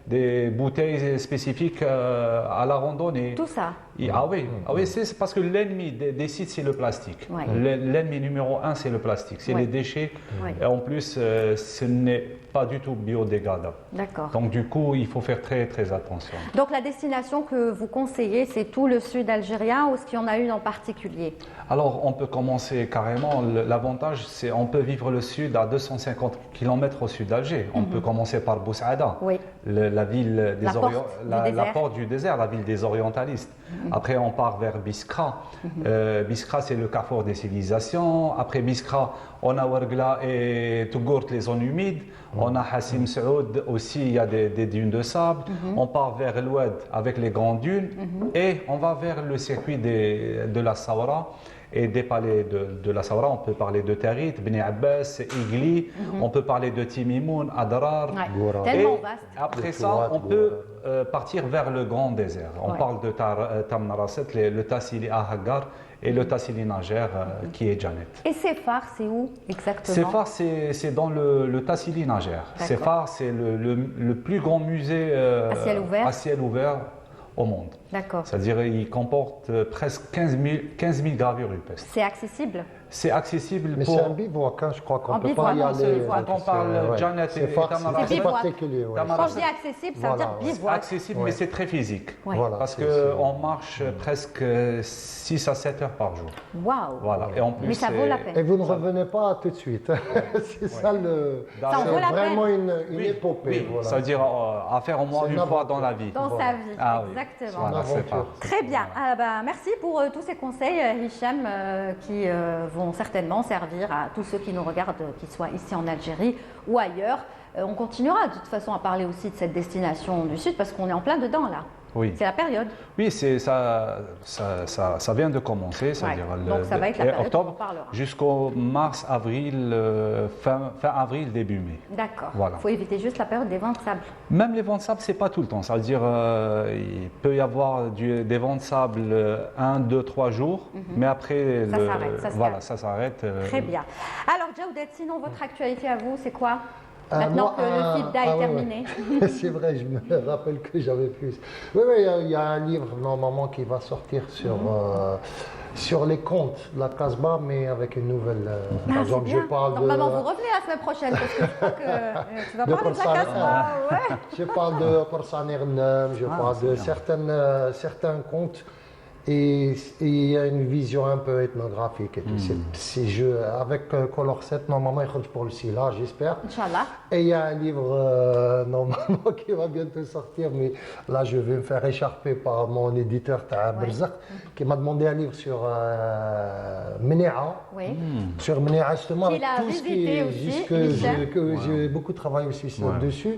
des bouteilles spécifiques à la randonnée. Tout ça. Oui, c'est parce que l'ennemi des sites, c'est le plastique. Ouais. L'ennemi numéro un, c'est le plastique, c'est les déchets. Ouais. Et en plus, ce n'est pas du tout biodégradable. D'accord. Donc du coup, il faut faire très très attention. Donc la destination que vous conseillez, c'est tout le sud algérien ou est-ce qu'il y en a une en particulier? Alors on peut commencer carrément, l'avantage c'est on peut vivre le sud à 250 km au sud d'Alger. On peut commencer par Boussaada, la ville la porte du désert, la ville des orientalistes. Après on part vers Biskra. Biskra c'est le carrefour des civilisations. Après Biskra, on a Ouargla et Tougourt, les zones humides. On a Hassim Saoud aussi, il y a des dunes de sable. On part vers l'oued avec les grandes dunes et on va vers le circuit de la Sawara et des palais de la Sawara. On peut parler de Tarit, Bni Abbas, Igli, on peut parler de Timimoun, Adrar. Tellement vaste. Après ça, on peut partir vers le grand désert. On parle de Tamnaraset, le Tassili à Hagar et le Tassili Najer qui est Janet. Et Sefar, c'est où exactement? Sefar, c'est dans le Tassili Najer. Sefar, c'est le plus grand musée à ciel ouvert au monde. D'accord. C'est-à-dire qu'il comporte presque 15 000 gravures rupestres. C'est accessible? C'est accessible Mais c'est un bivouac, je crois qu'on ne peut pas y aller. Quand on parle Janet et Tamara, c'est particulier. Quand je dis accessible, ça veut dire bivouac. Accessible, mais c'est très physique. Voilà, parce qu'on marche presque 6 à 7 heures par jour. Waouh! Voilà. Et en plus, mais ça vaut la peine. Et vous ne revenez pas tout de suite. C'est ça le. Ça en vaut la vraiment peine. une épopée. Oui, Voilà. c'est-à-dire à faire au moins une fois dans la vie. Dans sa vie, Ah oui. exactement. Voilà, c'est pas. Très bien. Merci pour tous ces conseils, Hicham, qui vont certainement servir à tous ceux qui nous regardent, qu'ils soient ici en Algérie ou ailleurs. On continuera de toute façon à parler aussi de cette destination du Sud parce qu'on est en plein dedans là. Oui. C'est la période. Oui, ça vient de commencer, c'est-à-dire donc ça va être la période octobre dont on parlera. jusqu'au mars, avril, fin avril, début mai. D'accord. Voilà. Il faut éviter juste la période des vents de sable. Même les vents de sable, c'est pas tout le temps. Ça veut dire il peut y avoir des vents de sable 1, 2, 3 jours, mais après Ça s'arrête, ça se calme. ça s'arrête. Très bien. Alors Djaoudet, sinon votre actualité à vous, c'est quoi? Maintenant que le FIDA est terminé. Ouais. C'est vrai, je me rappelle que j'avais plus. Oui, il y a un livre normalement qui va sortir sur les contes de la Casbah, mais avec une nouvelle. C'est bien. Normalement, vous revenez la semaine prochaine parce que je crois que tu vas parler de la Casbah. Ouais. Je parle de Korsan Ernem, je parle de certains contes. Et il y a une vision un peu ethnographique et tout. Ces jeux avec Color 7, normalement, il pour le SILA, j'espère. Inch'Allah. Et il y a un livre, normalement, qui va bientôt sortir, mais là, je vais me faire écharper par mon éditeur, Berzak, qui m'a demandé un livre sur Mnéa. Oui. Sur Mnéa, justement, avec a tout ce visité aussi, j'ai beaucoup travaillé aussi dessus.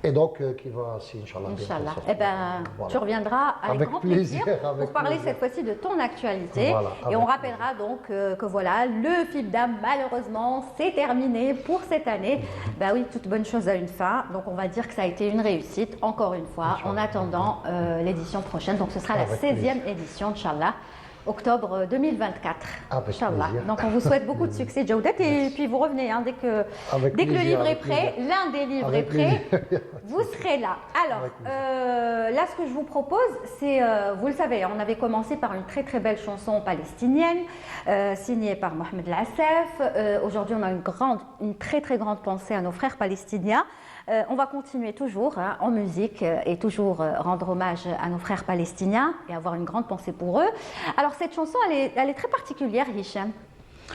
Et donc, qui va aussi, Inch'Allah. Inch'Allah. Eh bien, tu reviendras avec grand plaisir pour parler cette fois-ci de ton actualité. Voilà, et on rappellera donc que voilà, le FIBDA, malheureusement, c'est terminé pour cette année. Ben oui, toute bonne chose a une fin. Donc, on va dire que ça a été une réussite, encore une fois, en attendant l'édition prochaine. Donc, ce sera la 16e édition, Inch'Allah. Octobre 2024. Inch'Allah. Donc on vous souhaite beaucoup de succès, Djaoudet, et puis vous revenez dès que le livre est prêt, l'un des livres est prêt, vous serez là. Alors là, ce que je vous propose, c'est, vous le savez, on avait commencé par une très très belle chanson palestinienne signée par Mohamed Lassef. Aujourd'hui, on a une très très grande pensée à nos frères palestiniens. On va continuer toujours en musique et toujours rendre hommage à nos frères palestiniens et avoir une grande pensée pour eux. Alors cette chanson, elle est très particulière, Hicham.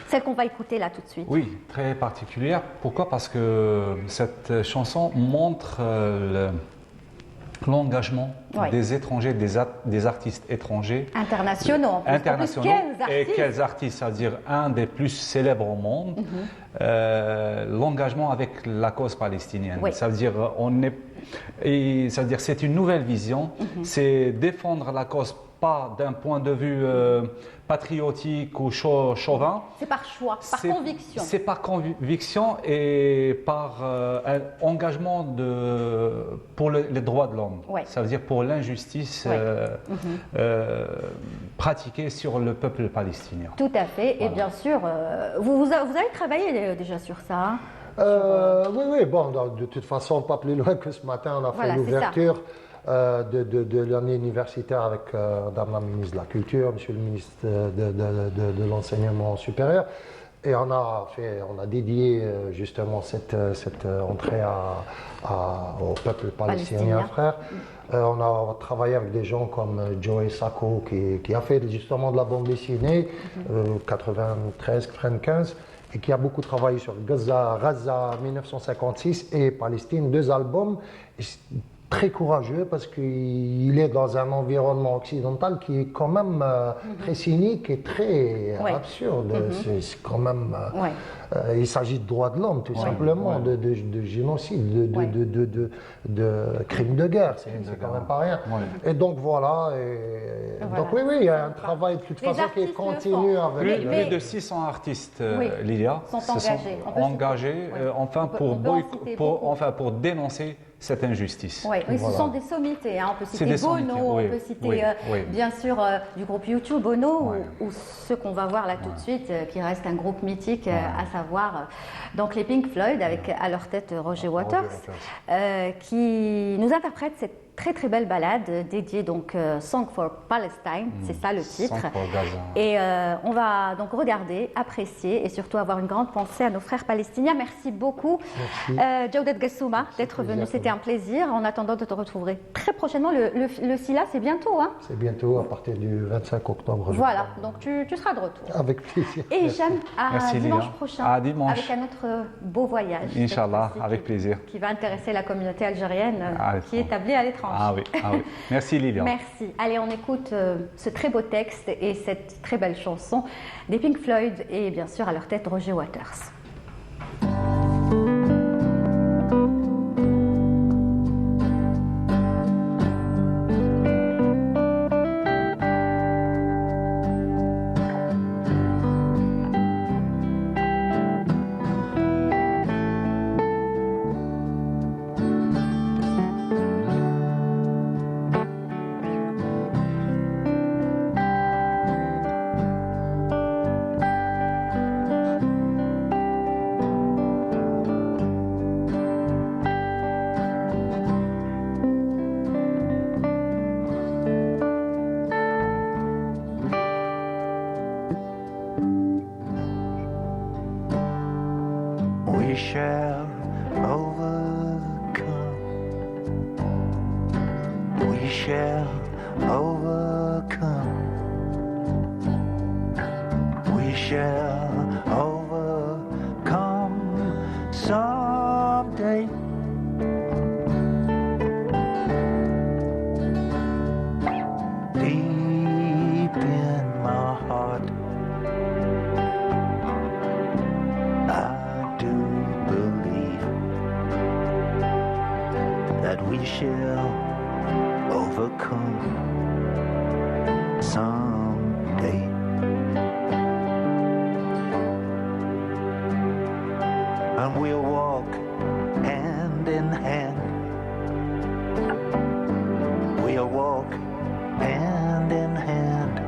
Celle qu'on va écouter là tout de suite. Oui, très particulière. Pourquoi? Parce que cette chanson montre l'engagement des étrangers, des artistes étrangers. Internationaux. Internationaux. Et quels artistes? C'est-à-dire un des plus célèbres au monde. L'engagement avec la cause palestinienne. Oui. Ça veut dire c'est une nouvelle vision. C'est défendre la cause pas d'un point de vue patriotique ou chauvin. C'est par choix, par conviction. C'est par conviction et par un engagement pour les droits de l'homme. Ouais. Ça veut dire pour l'injustice pratiquée sur le peuple palestinien. Tout à fait. Voilà. Et bien sûr, vous avez travaillé déjà sur ça. Oui, bon, de toute façon, pas plus loin que ce matin, on a fait l'ouverture de l'année universitaire avec Madame la ministre de la Culture, Monsieur le ministre de l'Enseignement supérieur. Et on a dédié justement cette entrée au peuple palestinien, frère. On a travaillé avec des gens comme Joey Sacco qui a fait justement de la bande dessinée, 93-95. Et qui a beaucoup travaillé sur Gaza 1956 et Palestine, 2 albums. Et très courageux parce qu'il est dans un environnement occidental qui est quand même très cynique et très absurde. C'est quand même. Il s'agit de droits de l'homme, tout simplement, de génocide, de crimes de guerre. C'est quand même pas rien. Et donc voilà. Donc oui, il y a un travail de toute façon qui continue avec. Plus de 600 artistes, Lilia, sont engagés pour dénoncer cette injustice. Oui, ce sont des sommités. On peut citer Bono, on peut citer bien sûr du groupe YouTube Bono ou ceux qu'on va voir là tout de suite, qui reste un groupe mythique, à savoir donc les Pink Floyd avec à leur tête Roger Waters, qui nous interprète cette très très belle balade dédiée donc Song for Palestine, c'est ça le titre. Song for Gaza. Et on va donc regarder, apprécier et surtout avoir une grande pensée à nos frères palestiniens. Merci beaucoup Djaoudet Gassouma d'être venu, c'était un plaisir. En attendant de te retrouver très prochainement, le SILA c'est bientôt. C'est bientôt à partir du 25 octobre. Voilà, donc tu seras de retour. Avec plaisir. Et Hicham, à dimanche prochain, à dimanche. avec un autre beau voyage. Inch'Allah, avec plaisir. Qui va intéresser la communauté algérienne qui est établie à l'étranger. étrange. Ah oui, ah oui. Merci Lilian. Merci. Allez, on écoute ce très beau texte et cette très belle chanson des Pink Floyd et bien sûr à leur tête Roger Waters. We shall overcome. We shall overcome. We shall overcome someday. Deep in my heart, I do believe that we shall overcome someday. And we'll walk hand in hand. We'll walk hand in hand.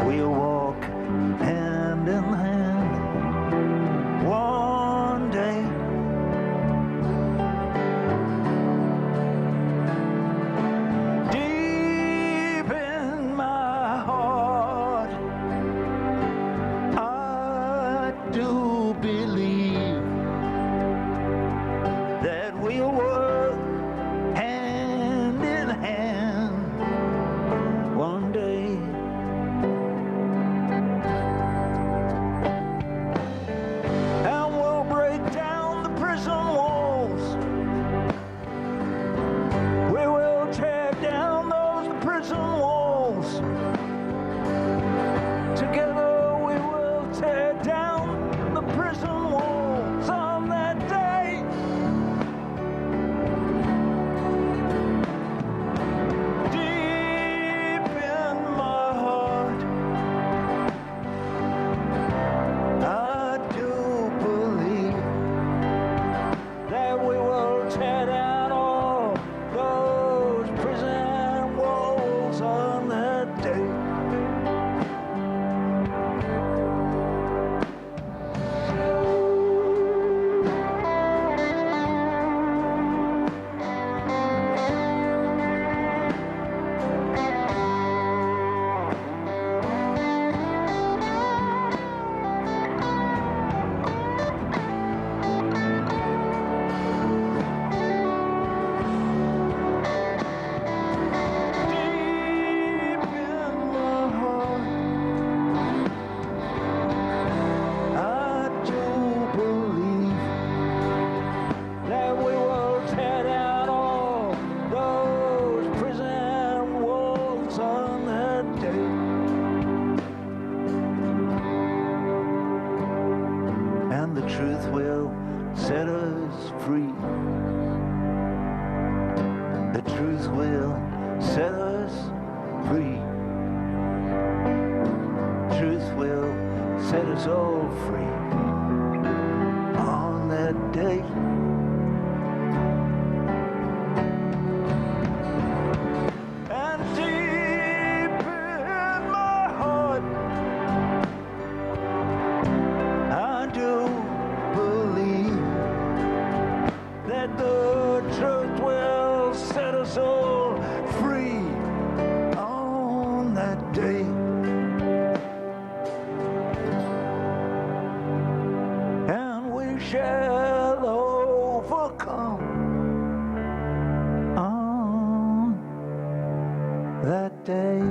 We'll walk hand in hand one day. Deep in my heart, I do believe that we'll work hand in hand one day. And we'll break down the prison walls. We will tear down those prison walls. Together we will tear down the prison walls on that day. Deep in my heart, I do believe that we will tear down all those prison walls on that day. Deep in my heart, I do believe that we will tear down all those prison walls on that day. And the truth will set us free. The truth will set us free. Truth will set us all free on that day. And deep in my heart, I do believe that the truth will set us all free on that day. And we shall overcome on that day.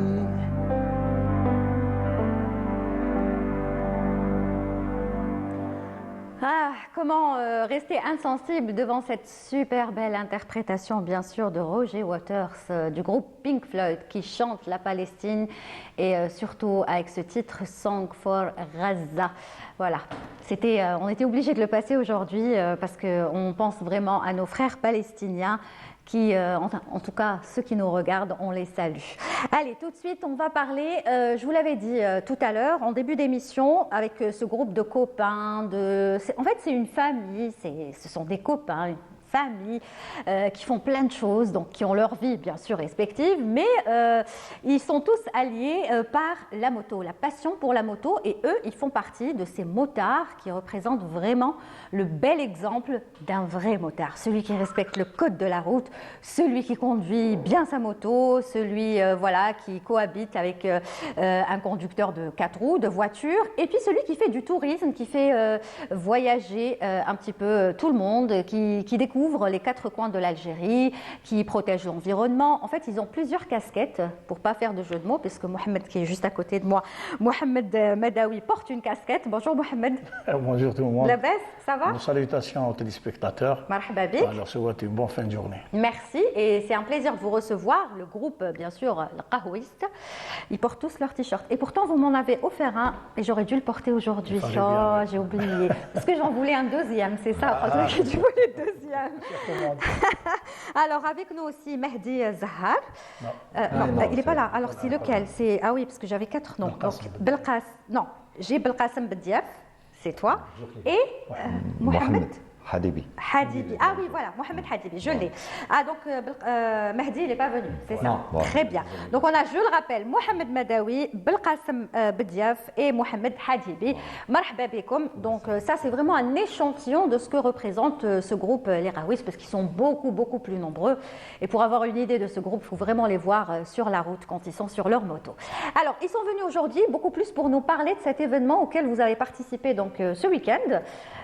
Ah, comment rester insensible devant cette super belle interprétation, bien sûr, de Roger Waters du groupe Pink Floyd qui chante la Palestine et surtout avec ce titre Song for Gaza. Voilà, on était obligé de le passer aujourd'hui parce qu'on pense vraiment à nos frères palestiniens qui, en tout cas, ceux qui nous regardent, on les salue. Allez, tout de suite, on va parler, je vous l'avais dit tout à l'heure, en début d'émission, avec ce groupe de copains. En fait, c'est une famille, ce sont des copains, une famille qui font plein de choses, donc qui ont leur vie, bien sûr, respective, mais ils sont tous alliés par la moto, la passion pour la moto, et eux, ils font partie de ces motards qui représentent vraiment le bel exemple d'un vrai motard, celui qui respecte le code de la route, celui qui conduit bien sa moto, celui voilà, qui cohabite avec un conducteur de 4 roues, de voiture, et puis celui qui fait du tourisme, qui fait voyager un petit peu tout le monde, qui découvre les 4 coins de l'Algérie, qui protège l'environnement. En fait, ils ont plusieurs casquettes, pour ne pas faire de jeu de mots, puisque Mohamed, qui est juste à côté de moi, Mohamed Madawi, porte une casquette. Bonjour Mohamed. Bonjour tout le monde. La baisse, ça va? Salutations aux téléspectateurs. Marhaba bik. Alors, souhaite une bonne fin de journée. Merci, et c'est un plaisir de vous recevoir. Le groupe, bien sûr, le Qahouiste, ils portent tous leur t-shirt. Et pourtant, vous m'en avez offert un, et j'aurais dû le porter aujourd'hui. Oh, j'ai oublié. Parce que j'en voulais un deuxième, c'est ça. Que tu voulais le deuxième. Alors, avec nous aussi, Mehdi Zahar. Non, il n'est pas là. Alors, c'est lequel? Ah oui, parce que j'avais 4 noms. Belqas. Non, j'ai Belqasem Bediaf, c'est toi. Et Mohamed Hadibi. Hadibi. Ah oui, voilà, Mohamed Hadibi, je l'ai. Ah donc Mehdi, il n'est pas venu, c'est ça? Non. Très bien. Donc on a, je le rappelle, Mohamed Madawi, Belqasem Bediaf et Mohamed Hadibi. Marhaba bikoum. Donc ça, c'est vraiment un échantillon de ce que représente ce groupe, les Qahouistes, parce qu'ils sont beaucoup, beaucoup plus nombreux. Et pour avoir une idée de ce groupe, il faut vraiment les voir sur la route quand ils sont sur leur moto. Alors, ils sont venus aujourd'hui beaucoup plus pour nous parler de cet événement auquel vous avez participé donc, ce week-end.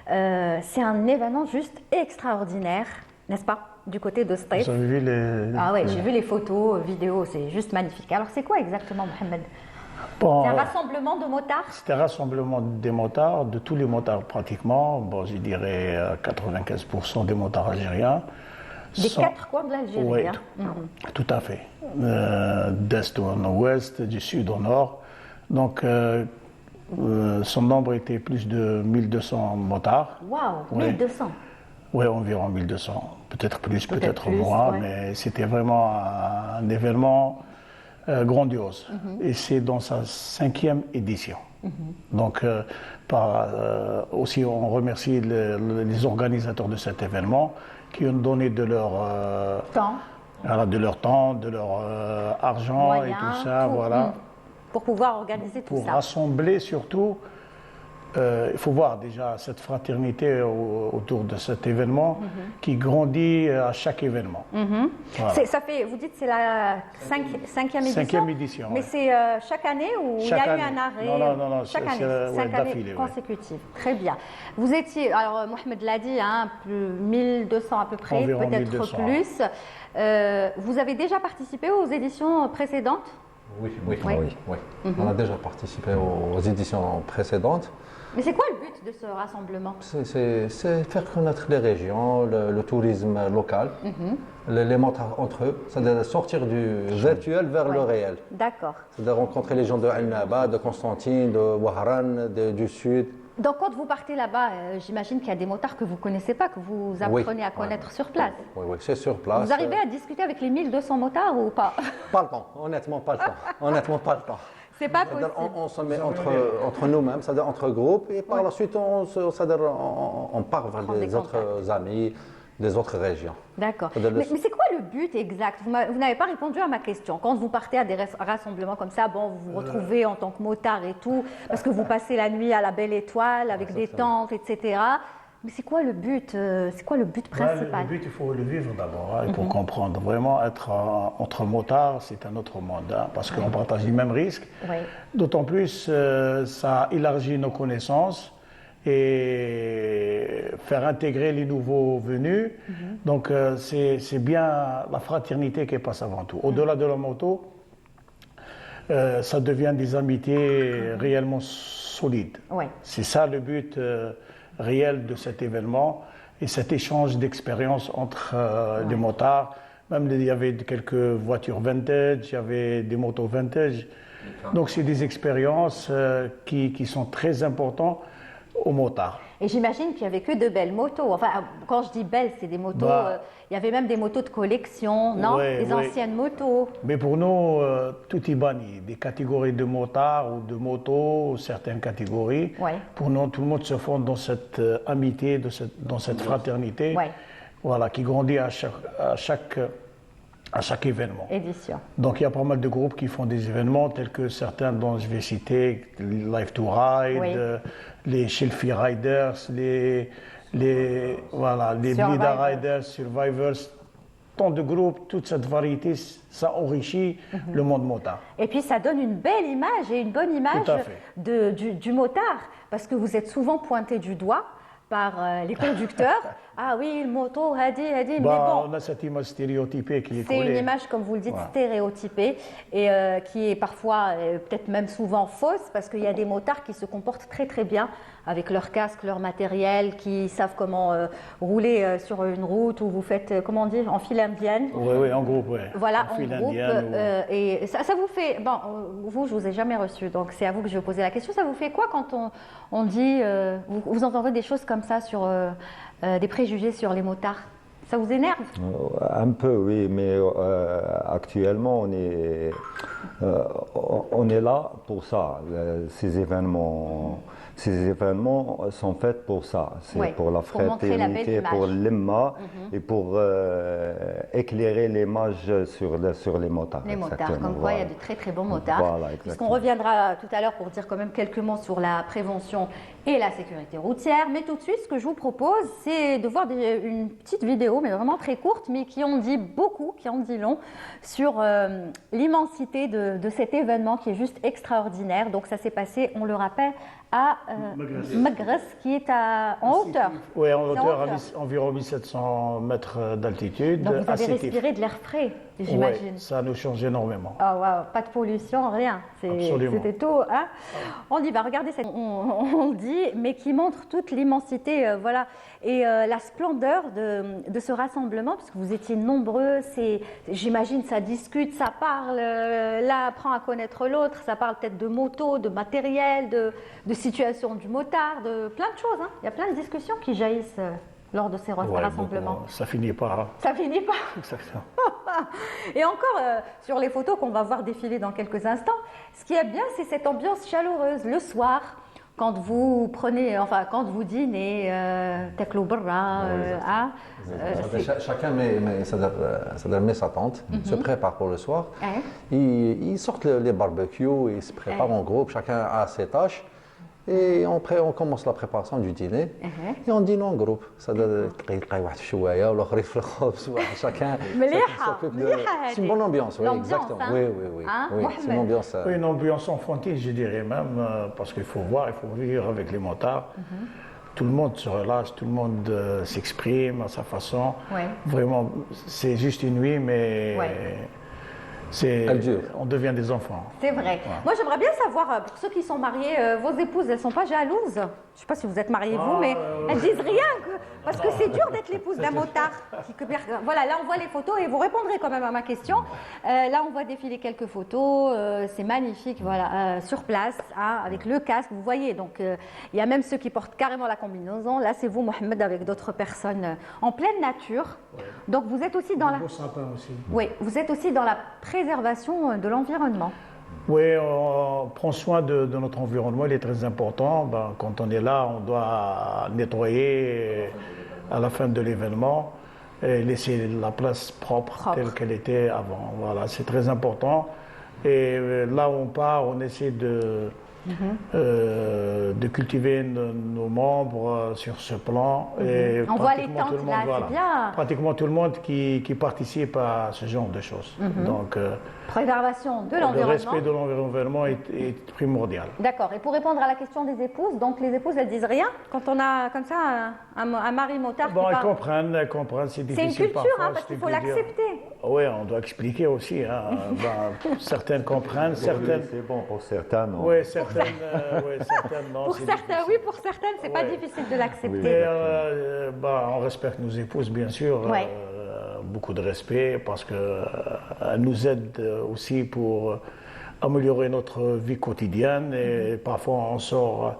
C'est un événement juste extraordinaire, n'est-ce pas, du côté de State. Vous avez vu les... Ah ouais, j'ai vu les photos, vidéos, c'est juste magnifique. Alors c'est quoi exactement, Mohamed? Bon, c'est un rassemblement de motards? C'est un rassemblement des motards, de tous les motards pratiquement. Bon, je dirais 95% des motards algériens. Des 4 coins de l'Algérie. Oui, hein. tout à fait. D'est au nord-ouest, du sud au nord. Donc, son nombre était plus de 1200 motards. Waouh, Ouais. 1200. Oui, environ 1200. Peut-être plus, peut-être plus, moins, ouais. mais c'était vraiment un événement grandiose. Et c'est dans sa 5e édition. Donc, aussi, on remercie les organisateurs de cet événement qui ont donné de leur temps, de leur argent moyens, et tout ça, voilà. Pour pouvoir organiser tout Pour ça. rassembler surtout, il faut voir déjà cette fraternité autour de cet événement qui grandit à chaque événement. Voilà. Ça fait, vous dites c'est la 5e édition. 5e édition. Mais ouais. c'est chaque année ou il y a eu un arrêt? Non, chaque année, c'est 5 années d'affilée, ouais. consécutives. Très bien. Vous étiez, alors Mohamed l'a dit, hein, 1200 à peu près, Environ peut-être 1200, plus. Vous avez déjà participé aux éditions précédentes? Oui. On a déjà participé aux éditions précédentes. Mais c'est quoi le but de ce rassemblement? C'est faire connaître les régions, le tourisme local, les motards entre eux, c'est-à-dire sortir du virtuel vers le réel. D'accord. C'est-à-dire rencontrer les gens de Al-Naba, de Constantine, de Wahran, du Sud. Donc quand vous partez là-bas, j'imagine qu'il y a des motards que vous ne connaissez pas, que vous apprenez à connaître sur place. Oui, c'est sur place. Vous arrivez à discuter avec les 1200 motards ou pas? Pas le temps, honnêtement pas le temps. Honnêtement pas le temps. C'est pas possible. On se met entre nous-mêmes, c'est-à-dire entre groupes, et par la suite on part vers des autres amis, des autres régions. D'accord. Mais c'est quoi le but exact? Vous n'avez pas répondu à ma question. Quand vous partez à des rassemblements comme ça, bon, vous vous retrouvez en tant que motard et tout, parce que vous passez la nuit à la Belle Étoile avec des tentes, etc. Mais c'est quoi le but? C'est quoi le but principal? Le but, il faut le vivre d'abord, il faut comprendre. Vraiment, être entre motards, c'est un autre monde, hein, parce qu'on partage les mêmes risques. Oui. D'autant plus, ça élargit nos connaissances et faire intégrer les nouveaux venus. Donc, c'est bien la fraternité qui passe avant tout. Au-delà de la moto, ça devient des amitiés réellement solides. Ouais. C'est ça le but réelle de cet événement et cet échange d'expériences entre les motards. Même il y avait quelques voitures vintage, il y avait des motos vintage. Donc c'est des expériences qui sont très importantes aux motards. Et j'imagine qu'il n'y avait que de belles motos. Enfin, quand je dis belles, c'est des motos. Il y avait même des motos de collection, non? Des anciennes motos. Mais pour nous, tout est banni. Des catégories de motards ou de motos, certaines catégories. Pour nous, tout le monde se fonde dans cette amitié, dans cette fraternité. Voilà, qui grandit à chaque événement. Édition. Donc il y a pas mal de groupes qui font des événements tels que certains dont je vais citer, Live to Ride, les Shelfie Riders, les Blida Riders, Survivors, tant de groupes, toute cette variété, ça enrichit le monde motard. Et puis ça donne une belle image et une bonne image du motard, parce que vous êtes souvent pointé du doigt par les conducteurs. Ah oui, le moto, hadi, mais bon. On a cette image stéréotypée qui est C'est collée. une image, comme vous le dites, stéréotypée et qui est parfois, peut-être même souvent fausse, parce qu'il y a des motards qui se comportent très très bien avec leur casque, leur matériel, qui savent comment rouler sur une route, ou vous faites, comment on dit, en file indienne. Oui, en groupe, oui. Voilà, en groupe. Et ça vous fait... Bon, vous, je vous ai jamais reçu, donc c'est à vous que je vais poser la question. Ça vous fait quoi quand on dit... vous entendez des choses comme ça sur... des préjugés sur les motards? Ça vous énerve? Un peu, oui, mais actuellement, on est là pour ça. Ces événements sont faits pour ça. C'est pour la fraternité, pour l'imma et pour éclairer l'image sur les motards. Les motards, comme quoi il y a de très très bons motards. Voilà, puisqu'on reviendra tout à l'heure pour dire quand même quelques mots sur la prévention et la sécurité routière. Mais tout de suite, ce que je vous propose, c'est de voir une petite vidéo, mais vraiment très courte, mais qui en dit beaucoup, qui en dit long, sur l'immensité de cet événement qui est juste extraordinaire. Donc ça s'est passé, on le rappelle, à Magres, qui est en hauteur. Oui, en hauteur, à environ 1700 mètres d'altitude. Donc vous avez respiré de l'air frais, j'imagine. Oui, ça nous change énormément. Oh, wow, pas de pollution, rien. C'était tout. Hein, on y va, regardez, on le dit, mais qui montre toute l'immensité, voilà, et la splendeur de ce rassemblement, parce que vous étiez nombreux, j'imagine, ça discute, ça parle, l'un apprend à connaître l'autre, ça parle peut-être de moto, de matériel, de situation du motard, de plein de choses. Hein. Il y a plein de discussions qui jaillissent lors de ces rassemblements. Ça finit pas. Ça finit pas. Exactement. Et encore, sur les photos qu'on va voir défiler dans quelques instants, ce qui est bien, c'est cette ambiance chaleureuse. Le soir, quand vous prenez, enfin, quand vous dînez, taklo barra, chacun met sa tente, se prépare pour le soir. Ils sortent les barbecues, ils se préparent en groupe, chacun a ses tâches. Et après, on commence la préparation du dîner et on dîne en groupe. Chacun s'occupe de... C'est une bonne ambiance, oui, exactement. Hein? Oui, c'est une ambiance. Oui, une ambiance enfantine, je dirais même, parce qu'il faut voir, il faut vivre avec les motards. Tout le monde se relâche, tout le monde s'exprime à sa façon. Vraiment, c'est juste une nuit, mais... On devient des enfants. C'est vrai. Moi, j'aimerais bien savoir, pour ceux qui sont mariés, vos épouses, elles ne sont pas jalouses? Je ne sais pas si vous êtes mariés vous, mais elles disent rien. Parce que c'est dur d'être l'épouse d'un motard. Voilà, là, on voit les photos et vous répondrez quand même à ma question. Là, on voit défiler quelques photos. C'est magnifique, voilà, sur place, hein, avec le casque. Vous voyez, donc, il y a même ceux qui portent carrément la combinaison. Là, c'est vous, Mohamed, avec d'autres personnes en pleine nature. Donc, vous êtes aussi dans la... Oui, vous êtes aussi dans la préservation de l'environnement. Oui, on prend soin de notre environnement, il est très important. Quand on est là, on doit nettoyer à la fin de l'événement et laisser la place propre. Telle qu'elle était avant. Voilà, c'est très important. Et là où on part, on essaie de cultiver nos membres sur ce plan. Et on voit les tentes là, c'est bien. Pratiquement tout le monde qui participe à ce genre de choses. Donc, préservation de l'environnement. Le respect de l'environnement est primordial. D'accord. Et pour répondre à la question des épouses, donc les épouses, elles disent rien quand on a comme ça un mari motard qui elles comprennent, c'est difficile. C'est une culture, hein, parce qu'il faut l'accepter. Oui, on doit expliquer aussi. Hein. Certaines comprennent, certaines... C'est bon pour certaines. Oui, certaines certaines, non, pour certains, oui, pour certaines, c'est pas difficile de l'accepter. Mais on respecte nos épouses, bien sûr. Beaucoup de respect parce qu'elles nous aident aussi pour améliorer notre vie quotidienne. Et parfois, on sort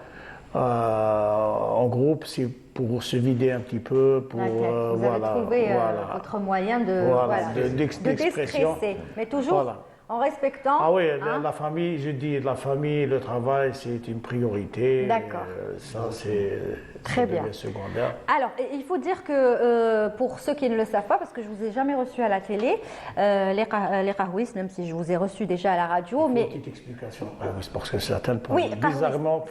en groupe, c'est pour se vider un petit peu, pour vous avez trouvé votre moyen de déstresser, mais toujours en respectant. Ah oui, la famille, je dis, la famille, le travail, c'est une priorité. D'accord. Ça, c'est très bien. Secondaire. Alors, il faut dire que pour ceux qui ne le savent pas, parce que je vous ai jamais reçu à la télé, les qahouis, même si je vous ai reçu déjà à la radio, mais une petite explication. Parce que certaines prennent bizarrement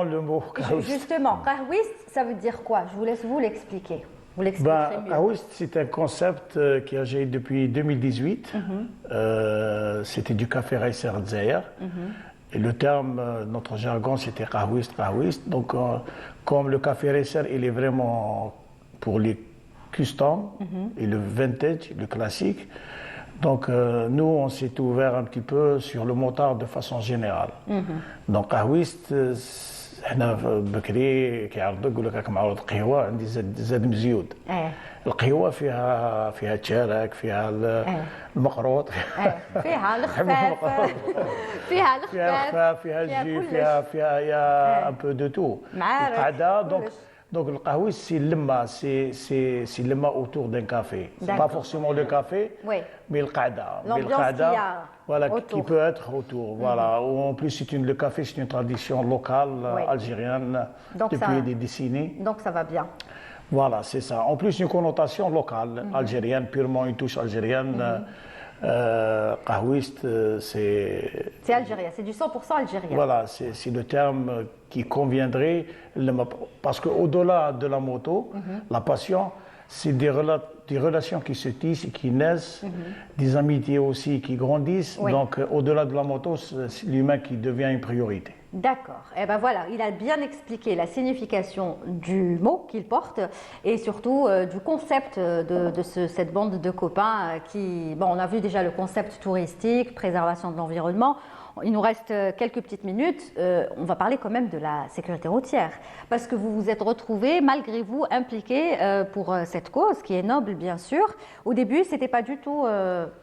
le mot qahouis. Justement, qahouis, ça veut dire quoi? Je vous laisse vous l'expliquer. Vous l'expliquerez mieux. Qahouis, c'est un concept qui a agi depuis 2018. C'était du café Raïser Dzaïr. Et le terme, notre jargon, c'était qahouis. Donc, comme le café Raïser, il est vraiment pour les customs et le vintage, le classique. Donc, nous, on s'est ouvert un petit peu sur le motard de façon générale. Donc, qahouis, احنا بكري كيعرضوا يقول لك راك معروض قهوه عندي زاد مزيود. القهوه فيها التشارك، فيها المقروط، فيها الخفاف، فيها فيها الجي، فيها un peu de tout. القعده donc le qahouis c'est lema autour d'un café. C'est pas forcément le café, mais le qada. Voilà, qui peut être autour. Voilà. En plus, le café, c'est une tradition locale algérienne depuis des décennies. Donc ça va bien. Voilà, c'est ça. En plus, une connotation locale algérienne, purement une touche algérienne. Qahouiste, c'est algérien, c'est du 100% algérien. Voilà, c'est le terme qui conviendrait, parce qu'au-delà de la moto, la passion, c'est des relations qui se tissent et qui naissent, des amitiés aussi qui grandissent. Donc, au-delà de la moto, c'est l'humain qui devient une priorité. D'accord. Et ben voilà, il a bien expliqué la signification du mot qu'il porte et surtout du concept de cette bande de copains qui, bon, on a vu déjà le concept touristique, préservation de l'environnement. Il nous reste quelques petites minutes. On va parler quand même de la sécurité routière parce que vous vous êtes retrouvés, malgré vous, impliqués pour cette cause qui est noble, bien sûr. Au début, c'était pas du tout,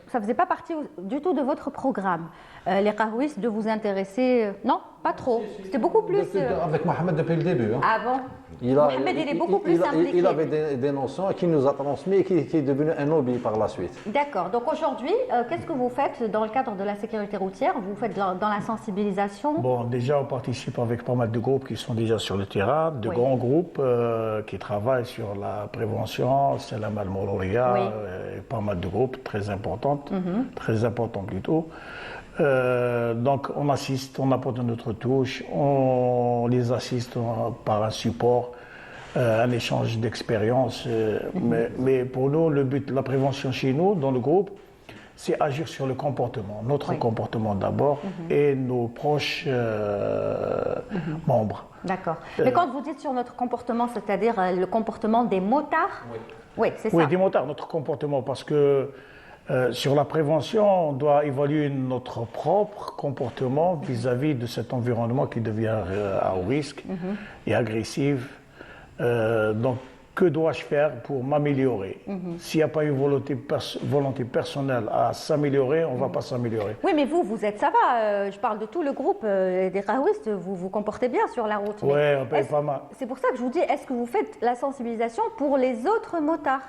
ça faisait pas partie du tout de votre programme. Les qahouis, de vous intéresser, non, pas trop. C'était beaucoup plus. Avec Mohamed depuis le début. Ah bon? Mohamed, il est beaucoup plus impliqué. Il avait des notions qui nous a transmis et qui est devenu un hobby par la suite. D'accord. Donc aujourd'hui, qu'est-ce que vous faites dans le cadre de la sécurité routière? Vous faites dans la sensibilisation? Bon, déjà, on participe avec pas mal de groupes qui sont déjà sur le terrain, de grands groupes qui travaillent sur la prévention, Salam al-Mourouria, pas mal de groupes très importants plutôt. Donc on assiste, on apporte notre touche, on les assiste par un support, un échange d'expérience. Mais pour nous, le but de la prévention chez nous, dans le groupe, c'est agir sur le comportement, notre comportement d'abord et nos proches membres. D'accord. Mais quand vous dites sur notre comportement, c'est-à-dire le comportement des motards? Oui, c'est ça. Oui, des motards, notre comportement, parce que sur la prévention, on doit évaluer notre propre comportement vis-à-vis de cet environnement qui devient à haut risque et agressif. Donc, que dois-je faire pour m'améliorer? S'il n'y a pas une volonté personnelle à s'améliorer, on ne va pas s'améliorer. Oui, mais vous êtes, ça va. Je parle de tout le groupe des qahouistes. Vous vous comportez bien sur la route. Oui, on paye pas mal. C'est pour ça que je vous dis, est-ce que vous faites la sensibilisation pour les autres motards?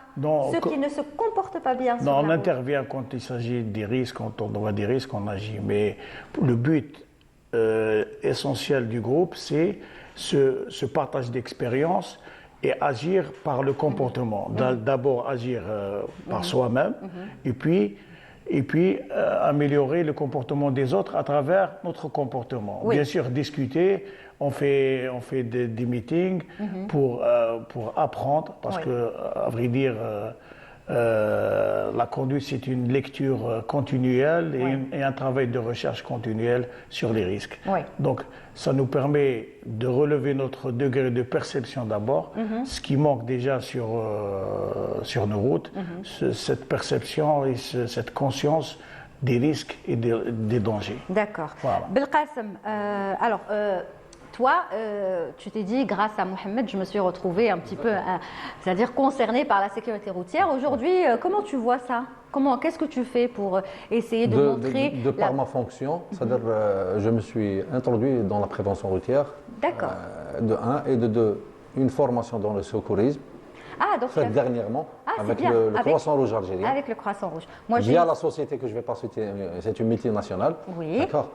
Ceux qui ne se comportent pas bien sur la route? Non, on intervient quand il s'agit des risques, quand on voit des risques, on agit. Mais le but essentiel du groupe, c'est ce partage d'expérience et agir par le comportement. D'abord agir par soi-même et puis améliorer le comportement des autres à travers notre comportement. Bien sûr, discuter, on fait des meetings pour apprendre parce que, à vrai dire, la conduite, c'est une lecture continuelle et un travail de recherche continuelle sur les risques. Donc, ça nous permet de relever notre degré de perception d'abord, ce qui manque déjà sur nos routes, cette perception et cette conscience des risques et des dangers. D'accord. Voilà. Belkacem, alors, toi, tu t'es dit, grâce à Mohamed, je me suis retrouvée un petit peu, c'est-à-dire concernée par la sécurité routière. Aujourd'hui, comment tu vois ça? Qu'est-ce que tu fais pour essayer de montrer... De par ma fonction, c'est-à-dire je me suis introduit dans la prévention routière. D'accord. De 1 et de 2, une formation dans le secourisme. Ah, donc faite dernièrement avec le Croissant Rouge algérien. Avec le Croissant Rouge. Via la société que je vais pas citer, c'est une multinationale. Oui. D'accord.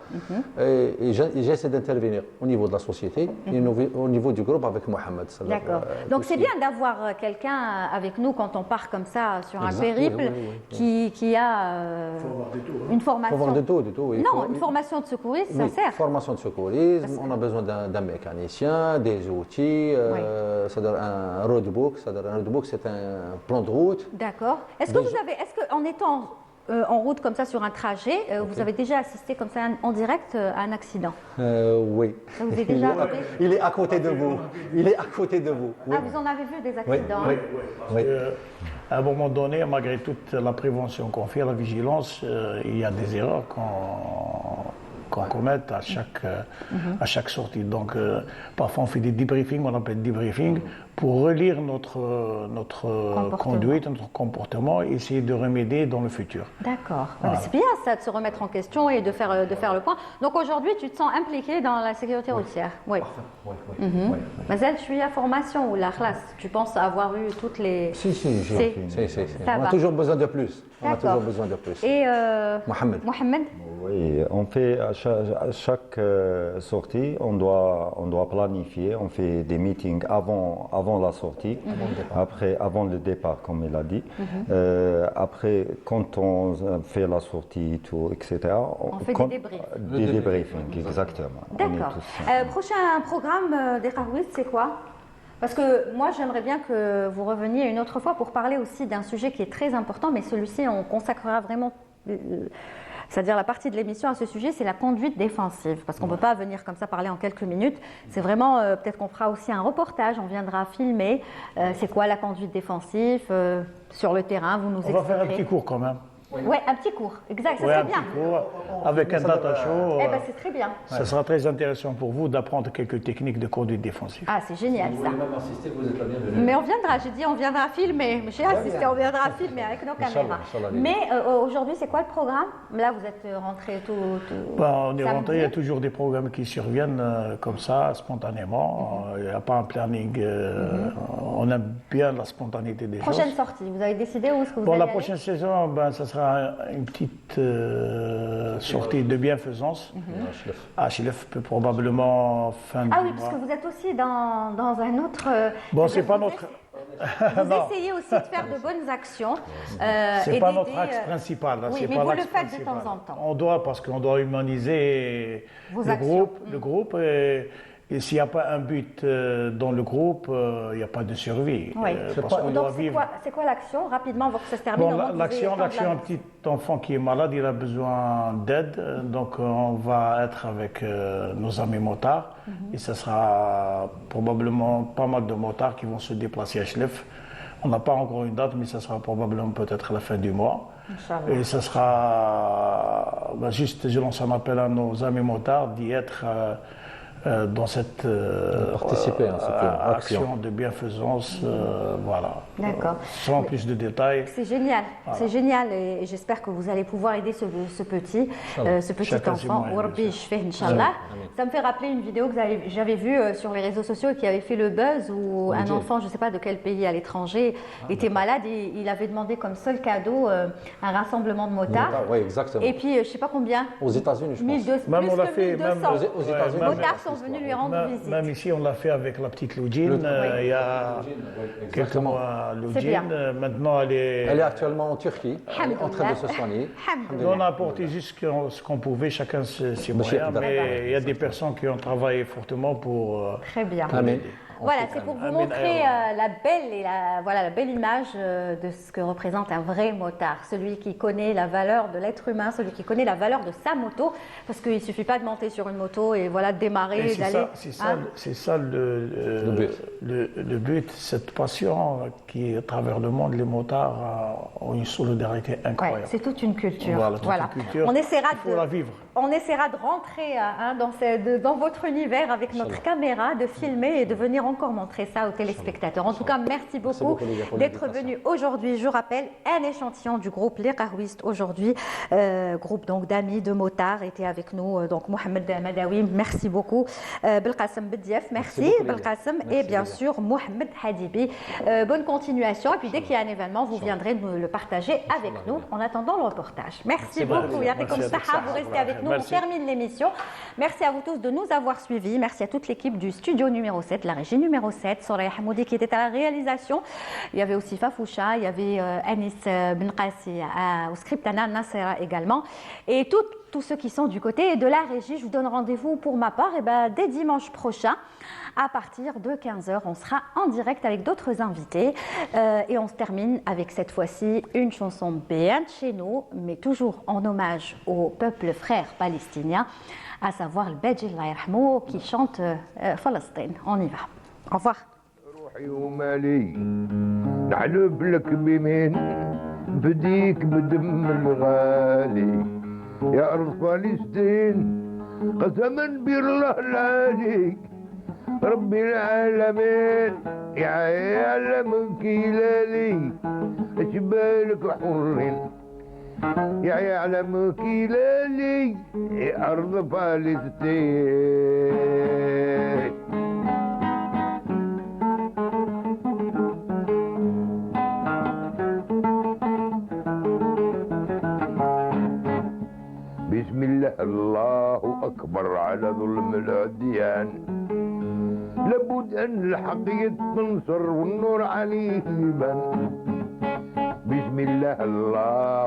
Et j'essaie d'intervenir au niveau de la société et au niveau du groupe avec Mohamed. D'accord. Donc c'est bien d'avoir quelqu'un avec nous quand on part comme ça sur un périple qui a une formation. Il faut voir de tout. Oui. Non, une formation de secourisme, ça sert. Formation de secourisme, on a besoin d'un mécanicien, des outils, c'est-à-dire un roadbook, un roadbook, c'est un plan de route. D'accord. Est-ce qu'en étant en route comme ça sur un trajet, vous avez déjà assisté comme ça en direct à un accident? Oui. Ça vous est déjà arrivé? Il est à côté de vous. Il est à côté de vous. Oui. Ah, vous en avez vu des accidents? Oui. À un moment donné, malgré toute la prévention qu'on fait, la vigilance, il y a des erreurs qu'on commet à chaque sortie. Donc, parfois, on fait des debriefings, on appelle debriefing, pour relire notre conduite, notre comportement et essayer de remédier dans le futur. D'accord. Voilà. C'est bien ça, de se remettre en question et de faire le point. Donc, aujourd'hui, tu te sens impliqué dans la sécurité routière? Oui. Mazel, tu es à formation ou la classe? Tu penses avoir eu toutes les... Si. On a toujours besoin de plus. Et Mohamed? Oui, on fait à chaque sortie, on doit planifier, on fait des meetings avant la sortie, avant le départ, comme il a dit. Après, quand on fait la sortie, tout, etc. On fait des débriefs. Des débriefings, exactement. D'accord. Prochain programme des Kharouis, c'est quoi? Parce que moi, j'aimerais bien que vous reveniez une autre fois pour parler aussi d'un sujet qui est très important, mais celui-ci, on consacrera vraiment... C'est-à-dire la partie de l'émission à ce sujet, c'est la conduite défensive. Parce qu'on ne peut pas venir comme ça parler en quelques minutes. C'est vraiment, peut-être qu'on fera aussi un reportage, on viendra filmer. C'est quoi la conduite défensive sur le terrain, vous nous expliquerez. On va faire un petit cours quand même. Oui, un petit cours, exact, ça serait bien. Petit cours avec un data show. Eh bien, c'est très bien. Ça sera très intéressant pour vous d'apprendre quelques techniques de conduite défensive. Ah, c'est génial ça. Vous voulez même assister, vous êtes pas bienvenu. Mais on viendra, j'ai dit on viendra filmer. J'ai assisté, on viendra filmer avec nos caméras. Mais aujourd'hui, c'est quoi le programme? Là, vous êtes rentré tout on est rentré, il y a toujours des programmes qui surviennent comme ça, spontanément. Il n'y a pas un planning. On aime bien la spontanéité des choses. Prochaine sortie, vous avez décidé où est-ce que vous allez la prochaine saison, ça sera une petite sortie de bienfaisance à Chlef, probablement fin du mois. Ah oui, parce que vous êtes aussi dans un autre... c'est pas notre... Vous essayez aussi de faire de bonnes actions. C'est pas notre axe principal. Oui, mais vous le faites de temps en temps. On doit, parce qu'on doit humaniser le groupe. Et s'il n'y a pas un but dans le groupe, il n'y a pas de survie. Oui. C'est quoi l'action? Rapidement, avant que ça se termine. L'action, un petit enfant qui est malade, il a besoin d'aide. Donc on va être avec nos amis motards. Et ce sera probablement pas mal de motards qui vont se déplacer à Chlef. On n'a pas encore une date, mais ça sera probablement peut-être à la fin du mois. Inch'Allah. Et ce sera juste, je lance un appel à nos amis motards d'y être... dans cette action de bienfaisance, voilà. D'accord. Sans plus de détails. C'est génial, c'est génial et j'espère que vous allez pouvoir aider ce petit enfant. Inch'Allah. Ça me fait rappeler une vidéo que j'avais vue sur les réseaux sociaux et qui avait fait le buzz où un enfant, je ne sais pas de quel pays à l'étranger, était malade et il avait demandé comme seul cadeau un rassemblement de motards. Oui, exactement. Et puis, je ne sais pas combien. Aux États-Unis, je pense. 1200. Même on l'a fait, même aux États-Unis. Motards sont venus lui rendre visite. Même ici, on l'a fait avec la petite Loudjine. Il y a quelques mois, Loudjine. Maintenant, elle est actuellement en Turquie, en train de se soigner. On a apporté juste ce qu'on pouvait, chacun ses moyens. Mais il y a des personnes qui ont travaillé fortement pour... Très bien. Voilà, c'est pour vous montrer la belle image de ce que représente un vrai motard, celui qui connaît la valeur de l'être humain, celui qui connaît la valeur de sa moto, parce qu'il ne suffit pas de monter sur une moto et voilà, de démarrer, d'aller. C'est ça le but, cette passion qui, à travers le monde, les motards ont une solidarité incroyable. Ouais, c'est toute une culture. Voilà. Une culture. Il faut la vivre. On essaiera de rentrer dans votre univers avec notre caméra, de filmer et de venir encore montrer ça aux téléspectateurs. En tout cas, merci beaucoup d'être venu aujourd'hui. Je rappelle, un échantillon du groupe Les Qahouistes aujourd'hui, groupe donc d'amis, de motards, était avec nous. Donc Mohamed Madawi, merci beaucoup. Belkacem Bedief, merci Belkacem, et bien sûr Mohamed Hadibi. Bonne continuation. Et puis dès qu'il y a un événement, vous viendrez nous le partager avec nous en attendant le reportage. Merci beaucoup. Vous restez avec nous. On termine l'émission. Merci à vous tous de nous avoir suivis. Merci à toute l'équipe du studio numéro 7, la régie numéro 7, Soraya Hamoudi qui était à la réalisation. Il y avait aussi Fafoucha, il y avait Anis Benkassi au script, Anna Nassera également. Et tous ceux qui sont du côté de la régie, je vous donne rendez-vous pour ma part dès dimanche prochain. À partir de 15h, on sera en direct avec d'autres invités. Et on se termine avec cette fois-ci une chanson bien de chez nous, mais toujours en hommage au peuple frère palestinien, à savoir le Bedji Allah yarhamou qui chante Palestine. On y va. Au revoir. يا أرض فلسطين قسما بالله العلي رب العالمين يعلمك لالي اشبالك حر يعلمك لالي يا أرض فلسطين بسم الله الله أكبر على ظلم العديان لابد أن الحق يتنصر والنور عليه يبان بسم الله الله